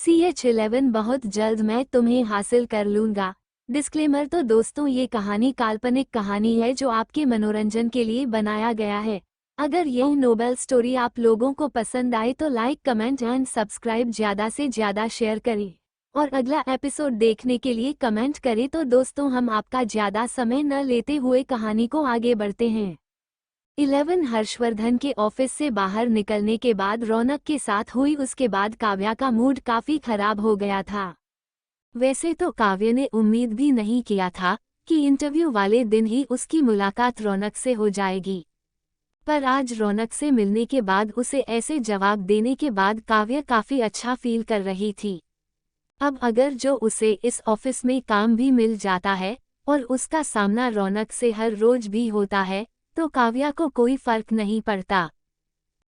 CH11 बहुत जल्द मैं तुम्हें हासिल कर लूंगा। डिस्क्लेमर। तो दोस्तों, ये कहानी काल्पनिक कहानी है जो आपके मनोरंजन के लिए बनाया गया है। अगर यह नोबेल स्टोरी आप लोगों को पसंद आए तो लाइक, कमेंट एंड सब्सक्राइब ज़्यादा से ज़्यादा शेयर करें और अगला एपिसोड देखने के लिए कमेंट करें। तो दोस्तों, हम आपका ज़्यादा समय न लेते हुए कहानी को आगे बढ़ते हैं। 11 हर्षवर्धन के ऑफिस से बाहर निकलने के बाद रौनक के साथ हुई उसके बाद काव्या का मूड काफी खराब हो गया था। वैसे तो काव्या ने उम्मीद भी नहीं किया था कि इंटरव्यू वाले दिन ही उसकी मुलाकात रौनक से हो जाएगी, पर आज रौनक से मिलने के बाद उसे ऐसे जवाब देने के बाद काव्या काफी अच्छा फील कर रही थी। अब अगर जो उसे इस ऑफिस में काम भी मिल जाता है और उसका सामना रौनक से हर रोज भी होता है तो काव्या को कोई फर्क नहीं पड़ता,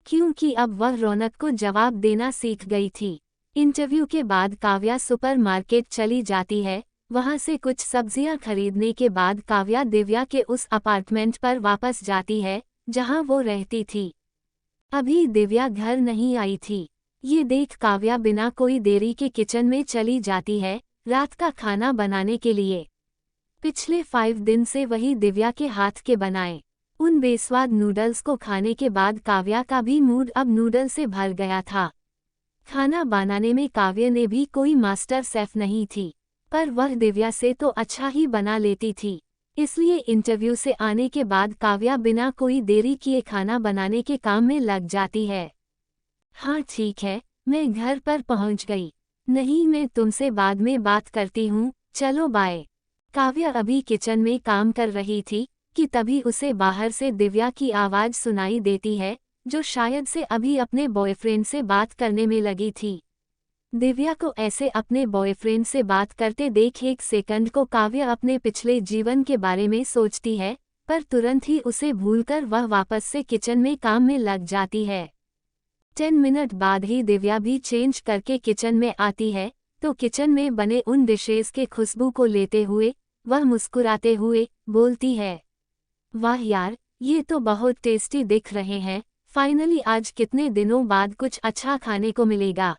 क्योंकि अब वह रौनक को जवाब देना सीख गई थी। इंटरव्यू के बाद काव्या सुपरमार्केट चली जाती है। वहां से कुछ सब्जियां खरीदने के बाद काव्या दिव्या के उस अपार्टमेंट पर वापस जाती है जहां वो रहती थी। अभी दिव्या घर नहीं आई थी। ये देख काव्या बिना कोई देरी के किचन में चली जाती है रात का खाना बनाने के लिए। पिछले 5 दिन से वही दिव्या के हाथ के बनाए उन बेस्वाद नूडल्स को खाने के बाद काव्या का भी मूड अब नूडल से भर गया था। खाना बनाने में काव्या ने भी कोई मास्टर शेफ नहीं थी, पर वह दिव्या से तो अच्छा ही बना लेती थी। इसलिए इंटरव्यू से आने के बाद काव्या बिना कोई देरी किए खाना बनाने के काम में लग जाती है। हाँ ठीक है, मैं घर पर पहुंच गई। नहीं, मैं तुमसे बाद में बात करती हूँ, चलो बाय। काव्या अभी किचन में काम कर रही थी कि तभी उसे बाहर से दिव्या की आवाज़ सुनाई देती है, जो शायद से अभी अपने बॉयफ्रेंड से बात करने में लगी थी। दिव्या को ऐसे अपने बॉयफ्रेंड से बात करते देख एक सेकंड को काव्या अपने पिछले जीवन के बारे में सोचती है, पर तुरंत ही उसे भूलकर वह वापस से किचन में काम में लग जाती है। 10 मिनट बाद ही दिव्या भी चेंज करके किचन में आती है, तो किचन में बने उन डिशेस के खुशबू को लेते हुए वह मुस्कुराते हुए बोलती है, वाह यार, ये तो बहुत टेस्टी दिख रहे हैं। फाइनली आज कितने दिनों बाद कुछ अच्छा खाने को मिलेगा।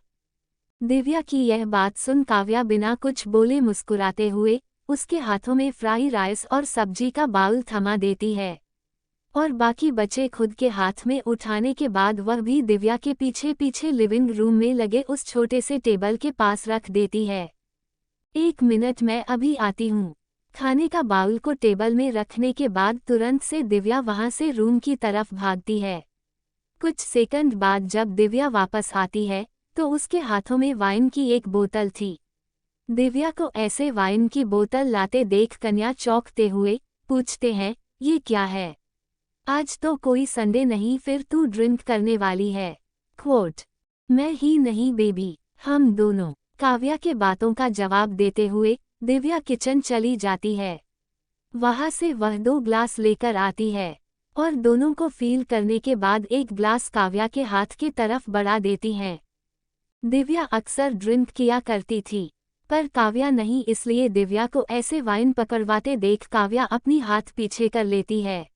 दिव्या की यह बात सुन काव्या बिना कुछ बोले मुस्कुराते हुए उसके हाथों में फ्राई राइस और सब्जी का बाउल थमा देती है और बाकी बचे खुद के हाथ में उठाने के बाद वह भी दिव्या के पीछे पीछे लिविंग रूम में लगे उस छोटे से टेबल के पास रख देती है। 1 मिनट, मैं अभी आती हूँ। खाने का बाउल को टेबल में रखने के बाद तुरंत से दिव्या वहां से रूम की तरफ भागती है। कुछ सेकंड बाद जब दिव्या वापस आती है तो उसके हाथों में वाइन की एक बोतल थी। दिव्या को ऐसे वाइन की बोतल लाते देख कन्या चौंकते हुए पूछते हैं, ये क्या है? आज तो कोई संडे नहीं, फिर तू ड्रिंक करने वाली है? क्वोट, मैं ही नहीं बेबी, हम दोनों। काव्या के बातों का जवाब देते हुए दिव्या किचन चली जाती है। वहां से वह 2 ग्लास लेकर आती है और दोनों को फील करने के बाद एक ग्लास काव्या के हाथ की तरफ बढ़ा देती हैं। दिव्या अक्सर ड्रिंक किया करती थी, पर काव्या नहीं, इसलिए दिव्या को ऐसे वाइन पकड़वाते देख काव्या अपनी हाथ पीछे कर लेती है।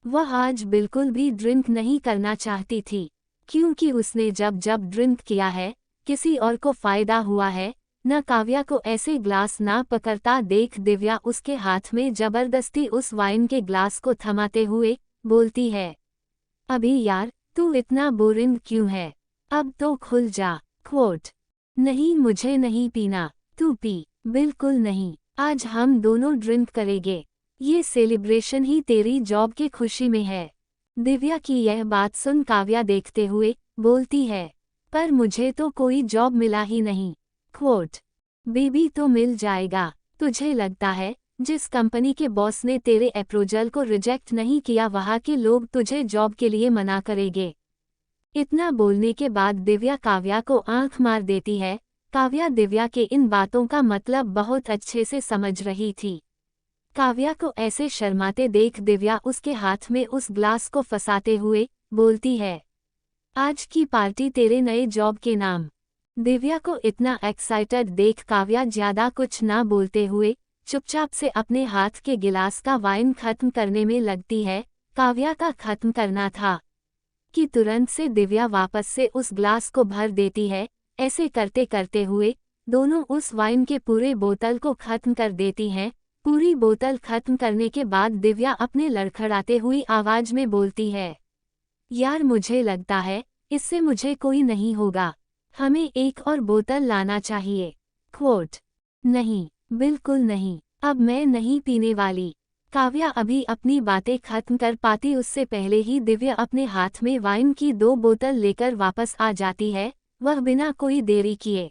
वह आज बिल्कुल भी ड्रिंक नहीं करना चाहती थी, क्योंकि उसने जब जब ड्रिंक किया है किसी और को फायदा हुआ है, न काव्या को ऐसे ग्लास ना पकड़ता देख दिव्या उसके हाथ में जबरदस्ती उस वाइन के ग्लास को थमाते हुए बोलती है, अभी यार, तू इतना बोरिंग क्यों है? अब तो खुल जा। क्वोट, नहीं, मुझे नहीं पीना, तू पी। बिल्कुल नहीं, आज हम दोनों ड्रिंक करेंगे। ये सेलिब्रेशन ही तेरी जॉब की खुशी में है। दिव्या की यह बात सुन काव्या देखते हुए बोलती है, पर मुझे तो कोई जॉब मिला ही नहीं। क्वोट, बेबी तो मिल जाएगा। तुझे लगता है जिस कंपनी के बॉस ने तेरे अप्रोजल को रिजेक्ट नहीं किया वहाँ के लोग तुझे जॉब के लिए मना करेंगे? इतना बोलने के बाद दिव्या काव्या को आंख मार देती है। काव्या दिव्या के इन बातों का मतलब बहुत अच्छे से समझ रही थी। काव्या को ऐसे शर्माते देख दिव्या उसके हाथ में उस ग्लास को फंसाते हुए बोलती है, आज की पार्टी तेरे नए जॉब के नाम। दिव्या को इतना एक्साइटेड देख काव्या ज्यादा कुछ ना बोलते हुए चुपचाप से अपने हाथ के गिलास का वाइन खत्म करने में लगती है। काव्या का खत्म करना था कि तुरंत से दिव्या वापस से उस ग्लास को भर देती है ऐसे करते करते हुए दोनों उस वाइन के पूरे बोतल को खत्म कर देती हैं। पूरी बोतल खत्म करने के बाद दिव्या अपने लड़खड़ाते हुई आवाज में बोलती है, यार मुझे लगता है इससे मुझे कोई नहीं होगा, हमें एक और बोतल लाना चाहिए। क्वोट, नहीं, बिल्कुल नहीं, अब मैं नहीं पीने वाली। काव्या अभी अपनी बातें खत्म कर पाती उससे पहले ही दिव्या अपने हाथ में वाइन की 2 बोतल लेकर वापस आ जाती है, वह बिना कोई देरी किए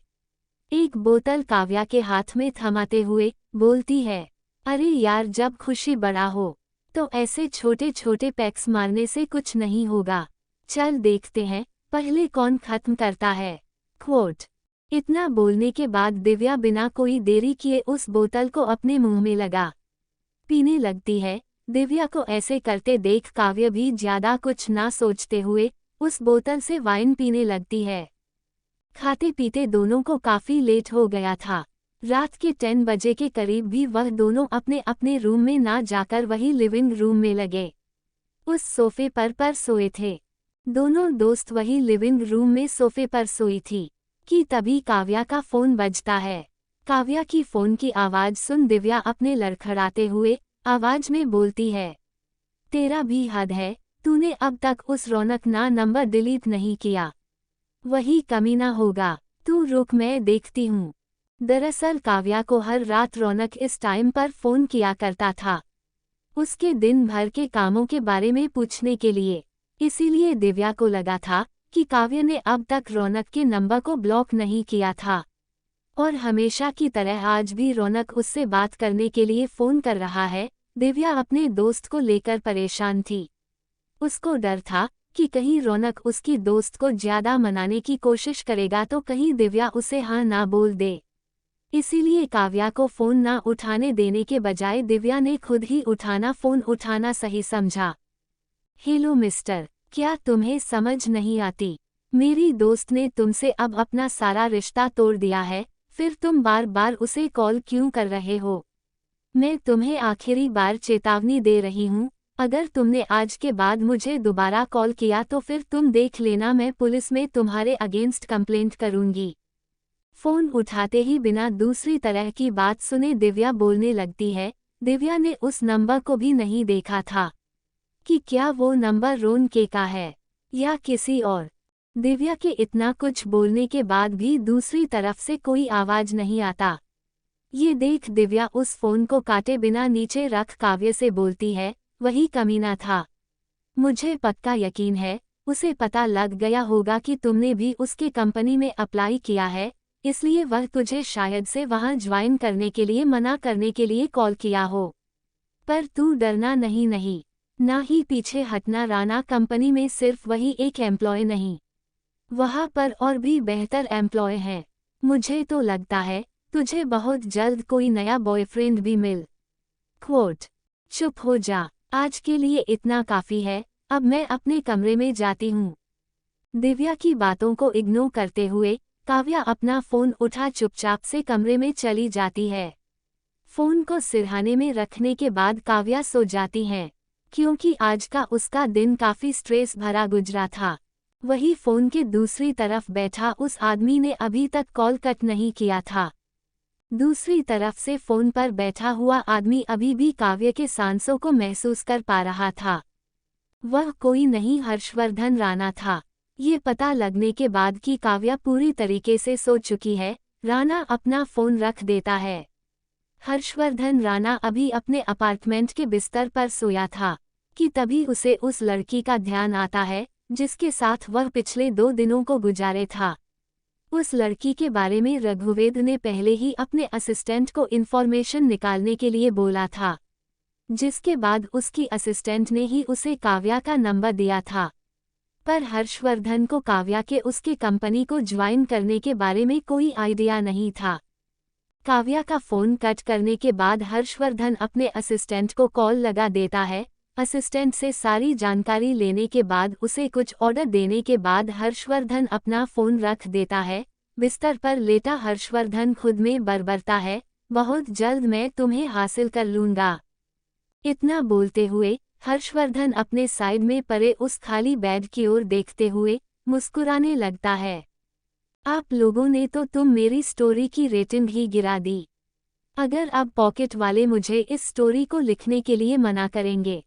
एक बोतल काव्या के हाथ में थमाते हुए बोलती है, अरे यार जब खुशी बड़ा हो तो ऐसे छोटे छोटे पैक्स मारने से कुछ नहीं होगा, चल देखते हैं पहले कौन खत्म करता है। क्वोट, इतना बोलने के बाद दिव्या बिना कोई देरी किए उस बोतल को अपने मुंह में लगा पीने लगती है। दिव्या को ऐसे करते देख काव्य भी ज्यादा कुछ ना सोचते हुए उस बोतल से वाइन पीने लगती है। खाते पीते दोनों को काफी लेट हो गया था। रात के 10 बजे के करीब भी वह दोनों अपने अपने रूम में ना जाकर वही लिविंग रूम में लगे उस सोफे पर सोए थे। दोनों दोस्त वही लिविंग रूम में सोफे पर सोई थी कि तभी काव्या का फोन बजता है। काव्या की फोन की आवाज सुन दिव्या अपने लड़खड़ाते हुए आवाज में बोलती है, तेरा भी हद है, तूने अब तक उस रौनक ना नंबर डिलीट नहीं किया, वही कमीना होगा, तू रुक मैं देखती हूँ। दरअसल काव्या को हर रात रौनक इस टाइम पर फोन किया करता था उसके दिन भर के कामों के बारे में पूछने के लिए। इसीलिए दिव्या को लगा था कि काव्य ने अब तक रौनक के नंबर को ब्लॉक नहीं किया था और हमेशा की तरह आज भी रौनक उससे बात करने के लिए फोन कर रहा है। दिव्या अपने दोस्त को लेकर परेशान थी। उसको डर था कि कहीं रौनक उसकी दोस्त को ज्यादा मनाने की कोशिश करेगा तो कहीं दिव्या उसे हाँ ना बोल दे। इसीलिए काव्या को फोन ना उठाने देने के बजाय दिव्या ने खुद ही फोन उठाना सही समझा। हेलो मिस्टर, क्या तुम्हें समझ नहीं आती? मेरी दोस्त ने तुमसे अब अपना सारा रिश्ता तोड़ दिया है, फिर तुम बार बार उसे कॉल क्यों कर रहे हो? मैं तुम्हें आखिरी बार चेतावनी दे रही हूँ, अगर तुमने आज के बाद मुझे दोबारा कॉल किया तो फिर तुम देख लेना मैं पुलिस में तुम्हारे अगेंस्ट कंप्लेंट करूंगी। फोन उठाते ही बिना दूसरी तरह की बात सुने दिव्या बोलने लगती है। दिव्या ने उस नंबर को भी नहीं देखा था कि क्या वो नंबर रोनके का है या किसी और। दिव्या के इतना कुछ बोलने के बाद भी दूसरी तरफ से कोई आवाज नहीं आता। ये देख दिव्या उस फोन को काटे बिना नीचे रख काव्य से बोलती है, वही कमीना था। मुझे पक्का यकीन है उसे पता लग गया होगा कि तुमने भी उसके कंपनी में अप्लाई किया है, इसलिए वह तुझे शायद से वहां ज्वाइन करने के लिए मना करने के लिए कॉल किया हो। पर तू डरना नहीं, ना ही पीछे हटना। राणा कंपनी में सिर्फ वही एक एम्प्लॉय नहीं, वहां पर और भी बेहतर एम्प्लॉय हैं। मुझे तो लगता है तुझे बहुत जल्द कोई नया बॉयफ्रेंड भी मिल। क्वोट, चुप हो जा, आज के लिए इतना काफी है, अब मैं अपने कमरे में जाती हूँ। दिव्या की बातों को इग्नोर करते हुए काव्या अपना फोन उठा चुपचाप से कमरे में चली जाती है। फोन को सिरहाने में रखने के बाद काव्या सो जाती हैं, क्योंकि आज का उसका दिन काफी स्ट्रेस भरा गुजरा था। वही फोन के दूसरी तरफ बैठा उस आदमी ने अभी तक कॉल कट नहीं किया था। दूसरी तरफ से फोन पर बैठा हुआ आदमी अभी भी काव्य के सांसों को महसूस कर पा रहा था। वह कोई नहीं हर्षवर्धन राणा था। ये पता लगने के बाद कि काव्या पूरी तरीके से सो चुकी है, राणा अपना फोन रख देता है। हर्षवर्धन राणा अभी अपने अपार्टमेंट के बिस्तर पर सोया था कि तभी उसे उस लड़की का ध्यान आता है जिसके साथ वह पिछले 2 दिनों को गुजारे था। उस लड़की के बारे में रघुवेद ने पहले ही अपने असिस्टेंट को इन्फॉर्मेशन निकालने के लिए बोला था, जिसके बाद उसकी असिस्टेंट ने ही उसे काव्या का नंबर दिया था। पर हर्षवर्धन को काव्या के उसके कंपनी को ज्वाइन करने के बारे में कोई आइडिया नहीं था। काव्या का फोन कट करने के बाद हर्षवर्धन अपने असिस्टेंट को कॉल लगा देता है। असिस्टेंट से सारी जानकारी लेने के बाद उसे कुछ ऑर्डर देने के बाद हर्षवर्धन अपना फोन रख देता है। बिस्तर पर लेटा हर्षवर्धन खुद में बरबरता है, बहुत जल्द मैं तुम्हें हासिल कर लूंगा। इतना बोलते हुए हर्षवर्धन अपने साइड में पड़े उस खाली बेड की ओर देखते हुए मुस्कुराने लगता है। आप लोगों ने तो तुम मेरी स्टोरी की रेटिंग ही गिरा दी। अगर अब पॉकेट वाले मुझे इस स्टोरी को लिखने के लिए मना करेंगे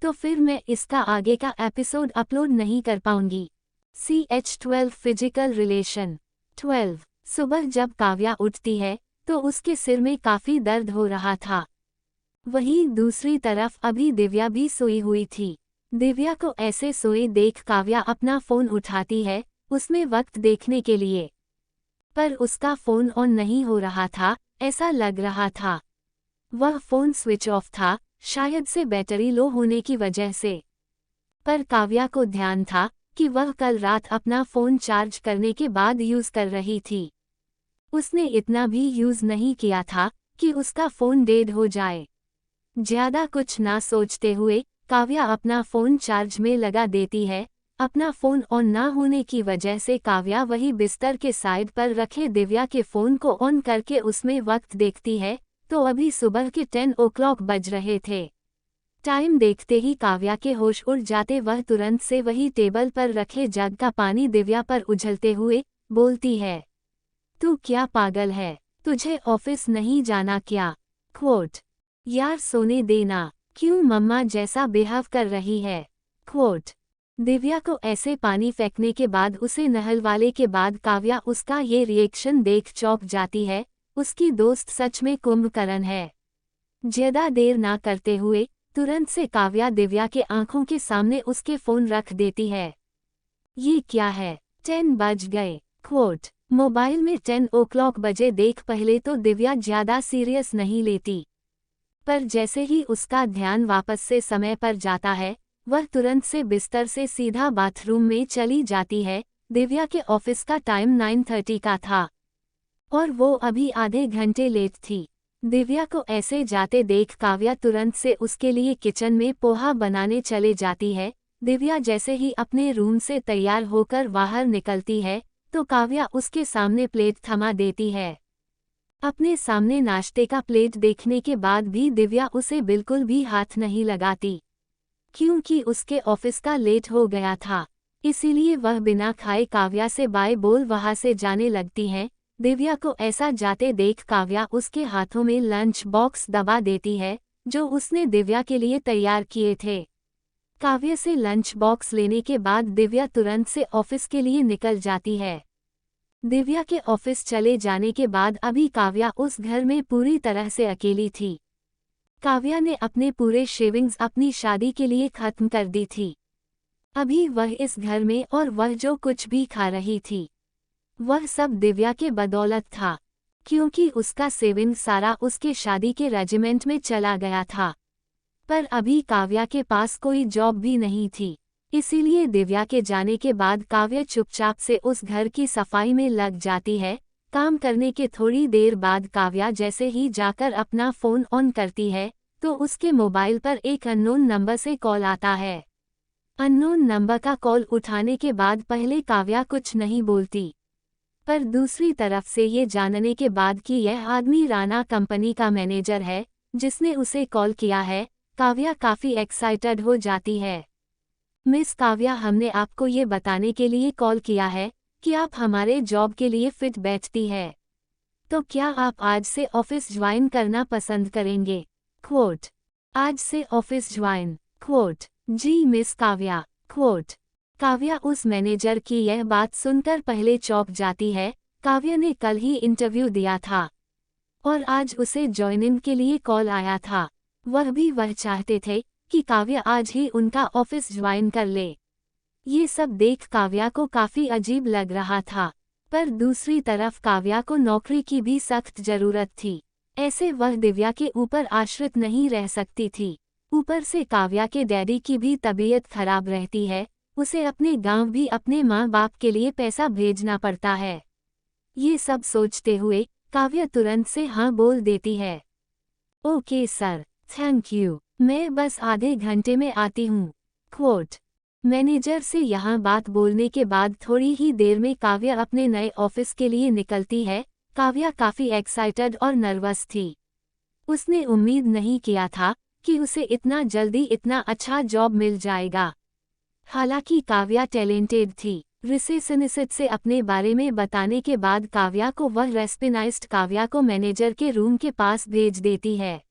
तो फिर मैं इसका आगे का एपिसोड अपलोड नहीं कर पाऊंगी। CH12 physical relation 12। सुबह जब काव्या उठती है तो उसके सिर में काफी दर्द हो रहा था। वहीं दूसरी तरफ अभी दिव्या भी सोई हुई थी। दिव्या को ऐसे सोए देख काव्या अपना फोन उठाती है उसमें वक्त देखने के लिए, पर उसका फोन ऑन नहीं हो रहा था, ऐसा लग रहा था वह फोन स्विच ऑफ था, शायद से बैटरी लो होने की वजह से। पर काव्या को ध्यान था कि वह कल रात अपना फोन चार्ज करने के बाद यूज कर रही थी। उसने इतना भी यूज नहीं किया था कि उसका फोन डेड हो जाए। ज्यादा कुछ ना सोचते हुए काव्या अपना फोन चार्ज में लगा देती है। अपना फोन ऑन ना होने की वजह से काव्या वही बिस्तर के साइड पर रखे दिव्या के फोन को ऑन करके उसमें वक्त देखती है तो अभी सुबह के 10 o'clock बज रहे थे। टाइम देखते ही काव्या के होश उड़ जाते वह तुरंत से वही टेबल पर रखे जग का पानी दिव्या पर उछलते हुए बोलती है, तू क्या पागल है, तुझे ऑफिस नहीं जाना क्या? क्वोट, यार सोने देना, क्यों मम्मा जैसा बिहेव कर रही है? क्वोट। दिव्या को ऐसे पानी फेंकने के बाद उसे नहलवाले के बाद काव्या उसका ये रिएक्शन देख चौंक जाती है। उसकी दोस्त सच में कुंभकर्ण है। ज्यादा देर ना करते हुए तुरंत से काव्या दिव्या के आंखों के सामने उसके फोन रख देती है। ये क्या है? 10 बज गए। क्वोट, मोबाइल में 10 o'clock बजे देख पहले तो दिव्या ज्यादा सीरियस नहीं लेती, पर जैसे ही उसका ध्यान वापस से समय पर जाता है वह तुरंत से बिस्तर से सीधा बाथरूम में चली जाती है। दिव्या के ऑफिस का टाइम 9:30 का था और वो अभी आधे घंटे लेट थी। दिव्या को ऐसे जाते देख काव्या तुरंत से उसके लिए किचन में पोहा बनाने चले जाती है। दिव्या जैसे ही अपने रूम से तैयार होकर बाहर निकलती है तो काव्या उसके सामने प्लेट थमा देती है। अपने सामने नाश्ते का प्लेट देखने के बाद भी दिव्या उसे बिल्कुल भी हाथ नहीं लगाती, क्योंकि उसके ऑफिस का लेट हो गया था। इसीलिए वह बिना खाए काव्या से बाय बोल वहां से जाने लगती है। दिव्या को ऐसा जाते देख काव्या उसके हाथों में लंच बॉक्स दबा देती है जो उसने दिव्या के लिए तैयार किए थे। काव्या से लंच बॉक्स लेने के बाद दिव्या तुरंत से ऑफिस के लिए निकल जाती है। दिव्या के ऑफिस चले जाने के बाद अभी काव्या उस घर में पूरी तरह से अकेली थी। काव्या ने अपने पूरे शेविंग्स अपनी शादी के लिए खत्म कर दी थी। अभी वह इस घर में और वह जो कुछ भी खा रही थी वह सब दिव्या के बदौलत था, क्योंकि उसका सेविंग सारा उसके शादी के रेजिमेंट में चला गया था। पर अभी काव्या के पास कोई जॉब भी नहीं थी, इसीलिए दिव्या के जाने के बाद काव्या चुपचाप से उस घर की सफाई में लग जाती है। काम करने के थोड़ी देर बाद काव्या जैसे ही जाकर अपना फोन ऑन करती है तो उसके मोबाइल पर एक अननोन नंबर से कॉल आता है। अननोन नंबर का कॉल उठाने के बाद पहले काव्या कुछ नहीं बोलती, पर दूसरी तरफ से ये जानने के बाद कि यह आदमी राणा कंपनी का मैनेजर है जिसने उसे कॉल किया है, काव्या काफी एक्साइटेड हो जाती है। मिस काव्या, हमने आपको ये बताने के लिए कॉल किया है कि आप हमारे जॉब के लिए फिट बैठती है, तो क्या आप आज से ऑफिस ज्वाइन करना पसंद करेंगे? क्वोट, आज से ऑफिस ज्वाइन। क्वोट, जी मिस काव्या। क्वोट। काव्या उस मैनेजर की यह बात सुनकर पहले चौंक जाती है। काव्या ने कल ही इंटरव्यू दिया था और आज उसे ज्वाइनिंग के लिए कॉल आया था। वह चाहते थे कि काव्या आज ही उनका ऑफिस ज्वाइन कर ले। ये सब देख काव्या को काफी अजीब लग रहा था, पर दूसरी तरफ काव्या को नौकरी की भी सख्त जरूरत थी। ऐसे वह दिव्या के ऊपर आश्रित नहीं रह सकती थी। ऊपर से काव्या के डैडी की भी तबीयत खराब रहती है, उसे अपने गांव भी अपने माँ बाप के लिए पैसा भेजना पड़ता है। ये सब सोचते हुए काव्या तुरंत से हाँ बोल देती है। ओके सर, थैंक यू, मैं बस आधे घंटे में आती हूँ। क्वोट। मैनेजर से यहाँ बात बोलने के बाद थोड़ी ही देर में काव्या अपने नए ऑफिस के लिए निकलती है। काव्या काफी एक्साइटेड और नर्वस थी। उसने उम्मीद नहीं किया था कि उसे इतना जल्दी इतना अच्छा जॉब मिल जाएगा। हालांकि काव्या टैलेंटेड थी, रिसेप्शनिस्ट से अपने बारे में बताने के बाद काव्या को वह रेस्पिनाइस्ट काव्या को मैनेजर के रूम के पास भेज देती है।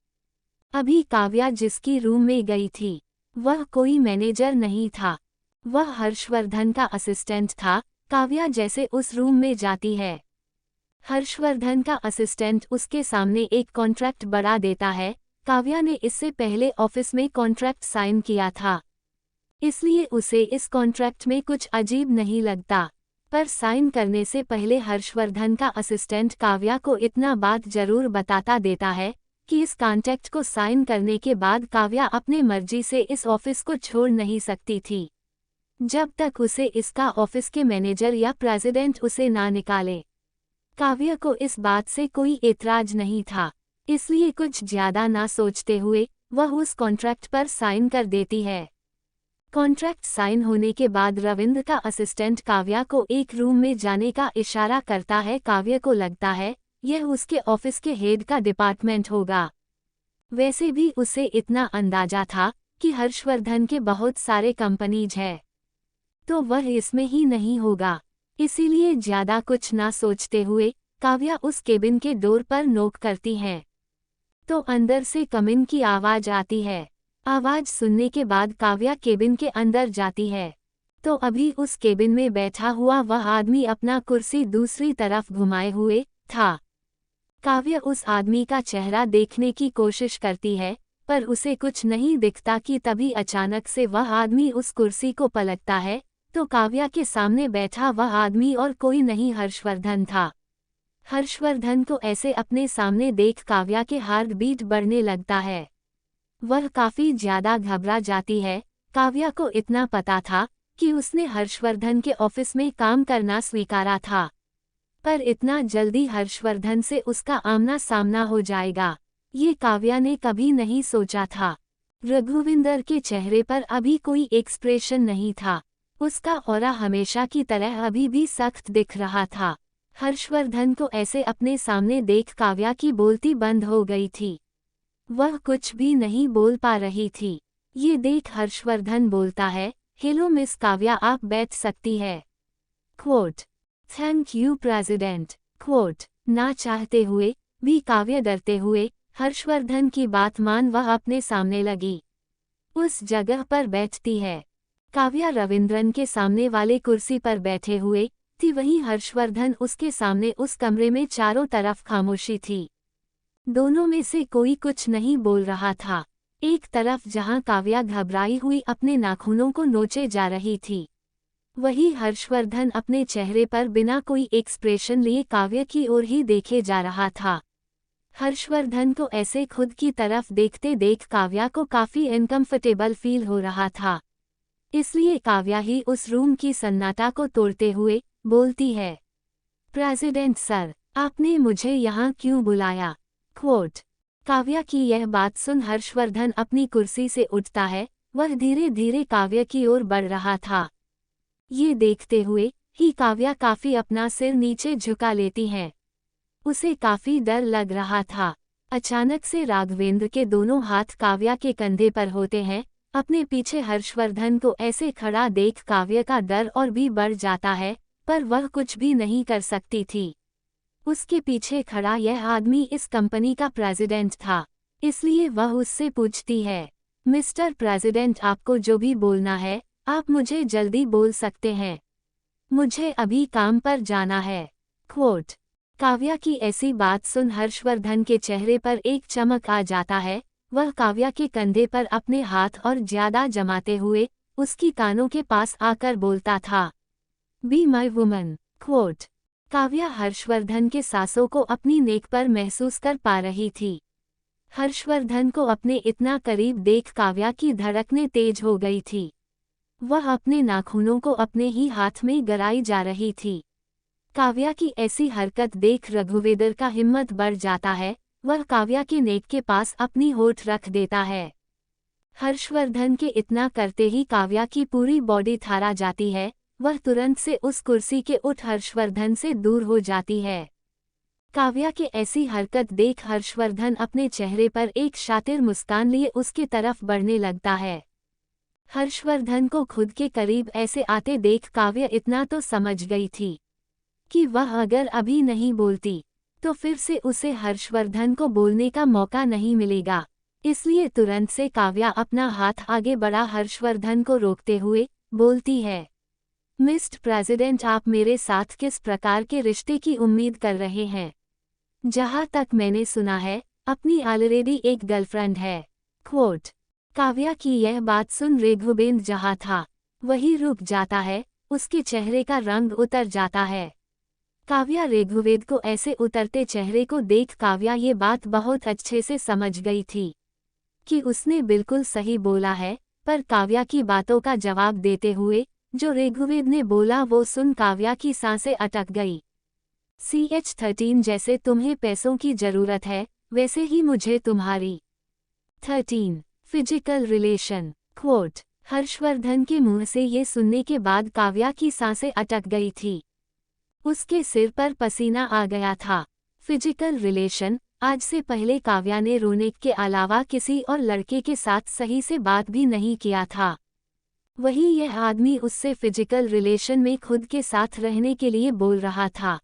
अभी काव्या जिसकी रूम में गई थी वह कोई मैनेजर नहीं था, वह हर्षवर्धन का असिस्टेंट था। काव्या जैसे उस रूम में जाती है, हर्षवर्धन का असिस्टेंट उसके सामने एक कॉन्ट्रैक्ट बढ़ा देता है। काव्या ने इससे पहले ऑफिस में कॉन्ट्रैक्ट साइन किया था, इसलिए उसे इस कॉन्ट्रैक्ट में कुछ अजीब नहीं लगता। पर साइन करने से पहले हर्षवर्धन का असिस्टेंट काव्या को इतना बात जरूर बताता देता है कि इस कॉन्ट्रैक्ट को साइन करने के बाद काव्या अपने मर्जी से इस ऑफिस को छोड़ नहीं सकती थी, जब तक उसे इसका ऑफिस के मैनेजर या प्रेसिडेंट उसे ना निकाले। काव्या को इस बात से कोई एतराज नहीं था, इसलिए कुछ ज्यादा ना सोचते हुए वह उस कॉन्ट्रैक्ट पर साइन कर देती है। कॉन्ट्रैक्ट साइन होने के बाद रविंद्र का असिस्टेंट काव्या को एक रूम में जाने का इशारा करता है। काव्या को लगता है यह उसके ऑफिस के हेड का डिपार्टमेंट होगा। वैसे भी उसे इतना अंदाजा था कि हर्षवर्धन के बहुत सारे कंपनीज है, तो वह इसमें ही नहीं होगा। इसीलिए ज्यादा कुछ ना सोचते हुए काव्या उस केबिन के डोर पर नॉक करती है, तो अंदर से कमिन की आवाज आती है। आवाज सुनने के बाद काव्या केबिन के अंदर जाती है, तो अभी उस केबिन में बैठा हुआ वह आदमी अपना कुर्सी दूसरी तरफ घुमाए हुए था। काव्या उस आदमी का चेहरा देखने की कोशिश करती है, पर उसे कुछ नहीं दिखता कि तभी अचानक से वह आदमी उस कुर्सी को पलटता है, तो काव्या के सामने बैठा वह आदमी और कोई नहीं हर्षवर्धन था। हर्षवर्धन को ऐसे अपने सामने देख काव्या के हार्ट बीट बढ़ने लगता है, वह काफी ज्यादा घबरा जाती है। काव्या को इतना पता था कि उसने हर्षवर्धन के ऑफिस में काम करना स्वीकारा था, पर इतना जल्दी हर्षवर्धन से उसका आमना सामना हो जाएगा ये काव्या ने कभी नहीं सोचा था। रघुविंदर के चेहरे पर अभी कोई एक्सप्रेशन नहीं था, उसका ऑरा हमेशा की तरह अभी भी सख्त दिख रहा था। हर्षवर्धन को ऐसे अपने सामने देख काव्या की बोलती बंद हो गई थी, वह कुछ भी नहीं बोल पा रही थी। ये देख हर्षवर्धन बोलता है, हेलो मिस काव्या, आप बैठ सकती है। Quote, thank you president. Quote, ना चाहते हुए भी काव्या डरते हुए हर्षवर्धन की बात मान वह अपने सामने लगी, उस जगह पर बैठती है। काव्या रविंद्रन के सामने वाले कुर्सी पर बैठे हुए थी, वहीं हर्षवर्धन उसके सामने उस कमरे में चारों तरफ खामोशी थी। दोनों में से कोई कुछ नहीं बोल रहा था। एक तरफ जहां काव्या घबराई हुई अपने नाखूनों को नोचे जा रही थी, वही हर्षवर्धन अपने चेहरे पर बिना कोई एक्सप्रेशन लिए काव्या की ओर ही देखे जा रहा था। हर्षवर्धन को ऐसे खुद की तरफ देखते देख काव्या को काफी अनकंफर्टेबल फील हो रहा था, इसलिए काव्या ही उस रूम की सन्नाटा को तोड़ते हुए बोलती है, प्रेसिडेंट सर, आपने मुझे यहाँ क्यों बुलाया? क्वोट, काव्या की यह बात सुन हर्षवर्धन अपनी कुर्सी से उठता है, वह धीरे धीरे काव्या की ओर बढ़ रहा था। ये देखते हुए ही काव्या काफी अपना सिर नीचे झुका लेती है, उसे काफी डर लग रहा था। अचानक से राघवेंद्र के दोनों हाथ काव्या के कंधे पर होते हैं। अपने पीछे हर्षवर्धन को ऐसे खड़ा देख काव्या का डर और भी बढ़ जाता है, पर वह कुछ भी नहीं कर सकती थी। उसके पीछे खड़ा यह आदमी इस कंपनी का प्रेसिडेंट था, इसलिए वह उससे पूछती है, मिस्टर प्रेसिडेंट, आपको जो भी बोलना है आप मुझे जल्दी बोल सकते हैं, मुझे अभी काम पर जाना है। क्वोट, काव्या की ऐसी बात सुन हर्षवर्धन के चेहरे पर एक चमक आ जाता है, वह काव्या के कंधे पर अपने हाथ और ज्यादा जमाते हुए उसकी कानों के पास आकर बोलता था, be my woman. Quote, Kavya Harshvardhan के सांसों को अपनी नेक पर महसूस कर पा रही थी। हर्षवर्धन को अपने इतना करीब देख काव्या की धड़कनें तेज हो गई थी, वह अपने नाखूनों को अपने ही हाथ में गराई जा रही थी। काव्या की ऐसी हरकत देख रघुवेंद्र का हिम्मत बढ़ जाता है, वह काव्या के नेक के पास अपनी होठ रख देता है। हर्षवर्धन के इतना करते ही काव्या की पूरी बॉडी थारा जाती है, वह तुरंत से उस कुर्सी के उठ हर्षवर्धन से दूर हो जाती है। काव्या के ऐसी हरकत देख हर्षवर्धन अपने चेहरे पर एक शातिर मुस्कान लिए उसकी तरफ बढ़ने लगता है। हर्षवर्धन को खुद के करीब ऐसे आते देख काव्या इतना तो समझ गई थी कि वह अगर अभी नहीं बोलती तो फिर से उसे हर्षवर्धन को बोलने का मौका नहीं मिलेगा। इसलिए तुरंत से काव्या अपना हाथ आगे बढ़ा हर्षवर्धन को रोकते हुए बोलती है, मिस्टर प्रेसिडेंट, आप मेरे साथ किस प्रकार के रिश्ते की उम्मीद कर रहे हैं? जहां तक मैंने सुना है अपनी ऑलरेडी एक गर्लफ्रेंड है। क्वोट। काव्या की यह बात सुन रघुवेंद्र जहां था वही रुक जाता है, उसके चेहरे का रंग उतर जाता है। काव्या रघुवेंद्र को ऐसे उतरते चेहरे को देख काव्या ये बात बहुत अच्छे से समझ गई थी कि उसने बिल्कुल सही बोला है, पर काव्या की बातों का जवाब देते हुए जो रघुवेंद्र ने बोला वो सुन काव्या की सांसें अटक गई। CH13 जैसे तुम्हें पैसों की जरूरत है वैसे ही मुझे तुम्हारी। 13 फिजिकल रिलेशन। क्वोट। हर्षवर्धन के मुंह से ये सुनने के बाद काव्या की सांसें अटक गई थी। उसके सिर पर पसीना आ गया था। Physical relation. आज से पहले काव्या ने रोनिक के अलावा किसी और लड़के के साथ सही से बात भी नहीं किया था। वही यह आदमी उससे फिजिकल रिलेशन में खुद के साथ रहने के लिए बोल रहा था।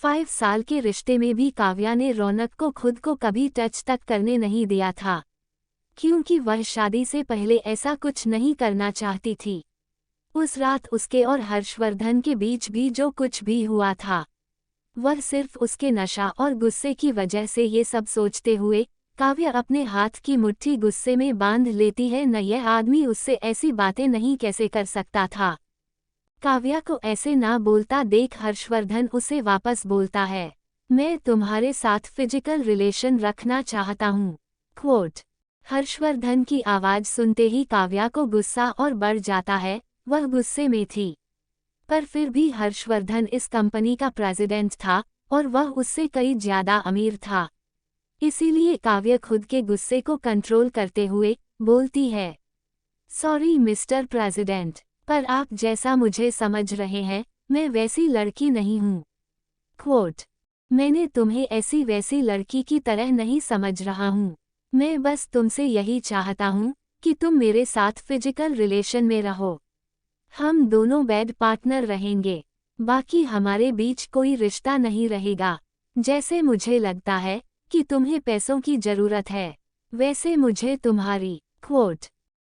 5 साल के रिश्ते में भी काव्या ने रौनक को खुद को कभी टच तक करने नहीं दिया था, क्योंकि वह शादी से पहले ऐसा कुछ नहीं करना चाहती थी। उस रात उसके और हर्षवर्धन के बीच भी जो कुछ भी हुआ था वह सिर्फ उसके नशा और गुस्से की वजह से। ये सब सोचते हुए काव्या अपने हाथ की मुट्ठी गुस्से में बांध लेती है। न यह आदमी उससे ऐसी बातें नहीं कैसे कर सकता था। काव्या को ऐसे ना बोलता देख हर्षवर्धन उसे वापस बोलता है, मैं तुम्हारे साथ फिजिकल रिलेशन रखना चाहता हूँ। क्वोट। हर्षवर्धन की आवाज सुनते ही काव्या को गुस्सा और बढ़ जाता है। वह गुस्से में थी, पर फिर भी हर्षवर्धन इस कंपनी का प्रेसिडेंट था और वह उससे कई ज्यादा अमीर था। इसीलिए काव्या खुद के गुस्से को कंट्रोल करते हुए बोलती है, सॉरी मिस्टर प्रेसिडेंट, पर आप जैसा मुझे समझ रहे हैं मैं वैसी लड़की नहीं हूँ। क्वोट। मैंने तुम्हें ऐसी वैसी लड़की की तरह नहीं समझ रहा हूँ। मैं बस तुमसे यही चाहता हूँ कि तुम मेरे साथ फिजिकल रिलेशन में रहो। हम दोनों बेड पार्टनर रहेंगे, बाकी हमारे बीच कोई रिश्ता नहीं रहेगा। जैसे मुझे लगता है कि तुम्हें पैसों की जरूरत है वैसे मुझे तुम्हारी। क्वोट।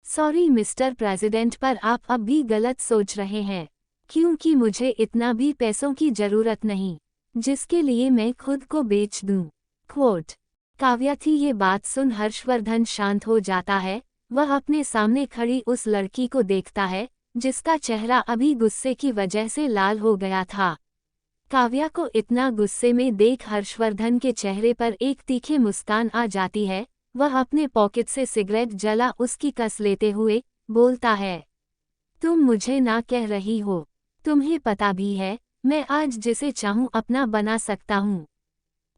सॉरी मिस्टर प्रेसिडेंट, पर आप अब भी गलत सोच रहे हैं, क्योंकि मुझे इतना भी पैसों की जरूरत नहीं जिसके लिए मैं खुद को बेच दूं। क्वोट। काव्या थी ये बात सुन हर्षवर्धन शांत हो जाता है। वह अपने सामने खड़ी उस लड़की को देखता है जिसका चेहरा अभी गुस्से की वजह से लाल हो गया था। काव्या को इतना गुस्से में देख हर्षवर्धन के चेहरे पर एक तीखी मुस्कान आ जाती है। वह अपने पॉकेट से सिगरेट जला उसकी कस लेते हुए बोलता है, तुम मुझे ना कह रही हो, तुम्हें पता भी है मैं आज जिसे चाहूं अपना बना सकता हूं।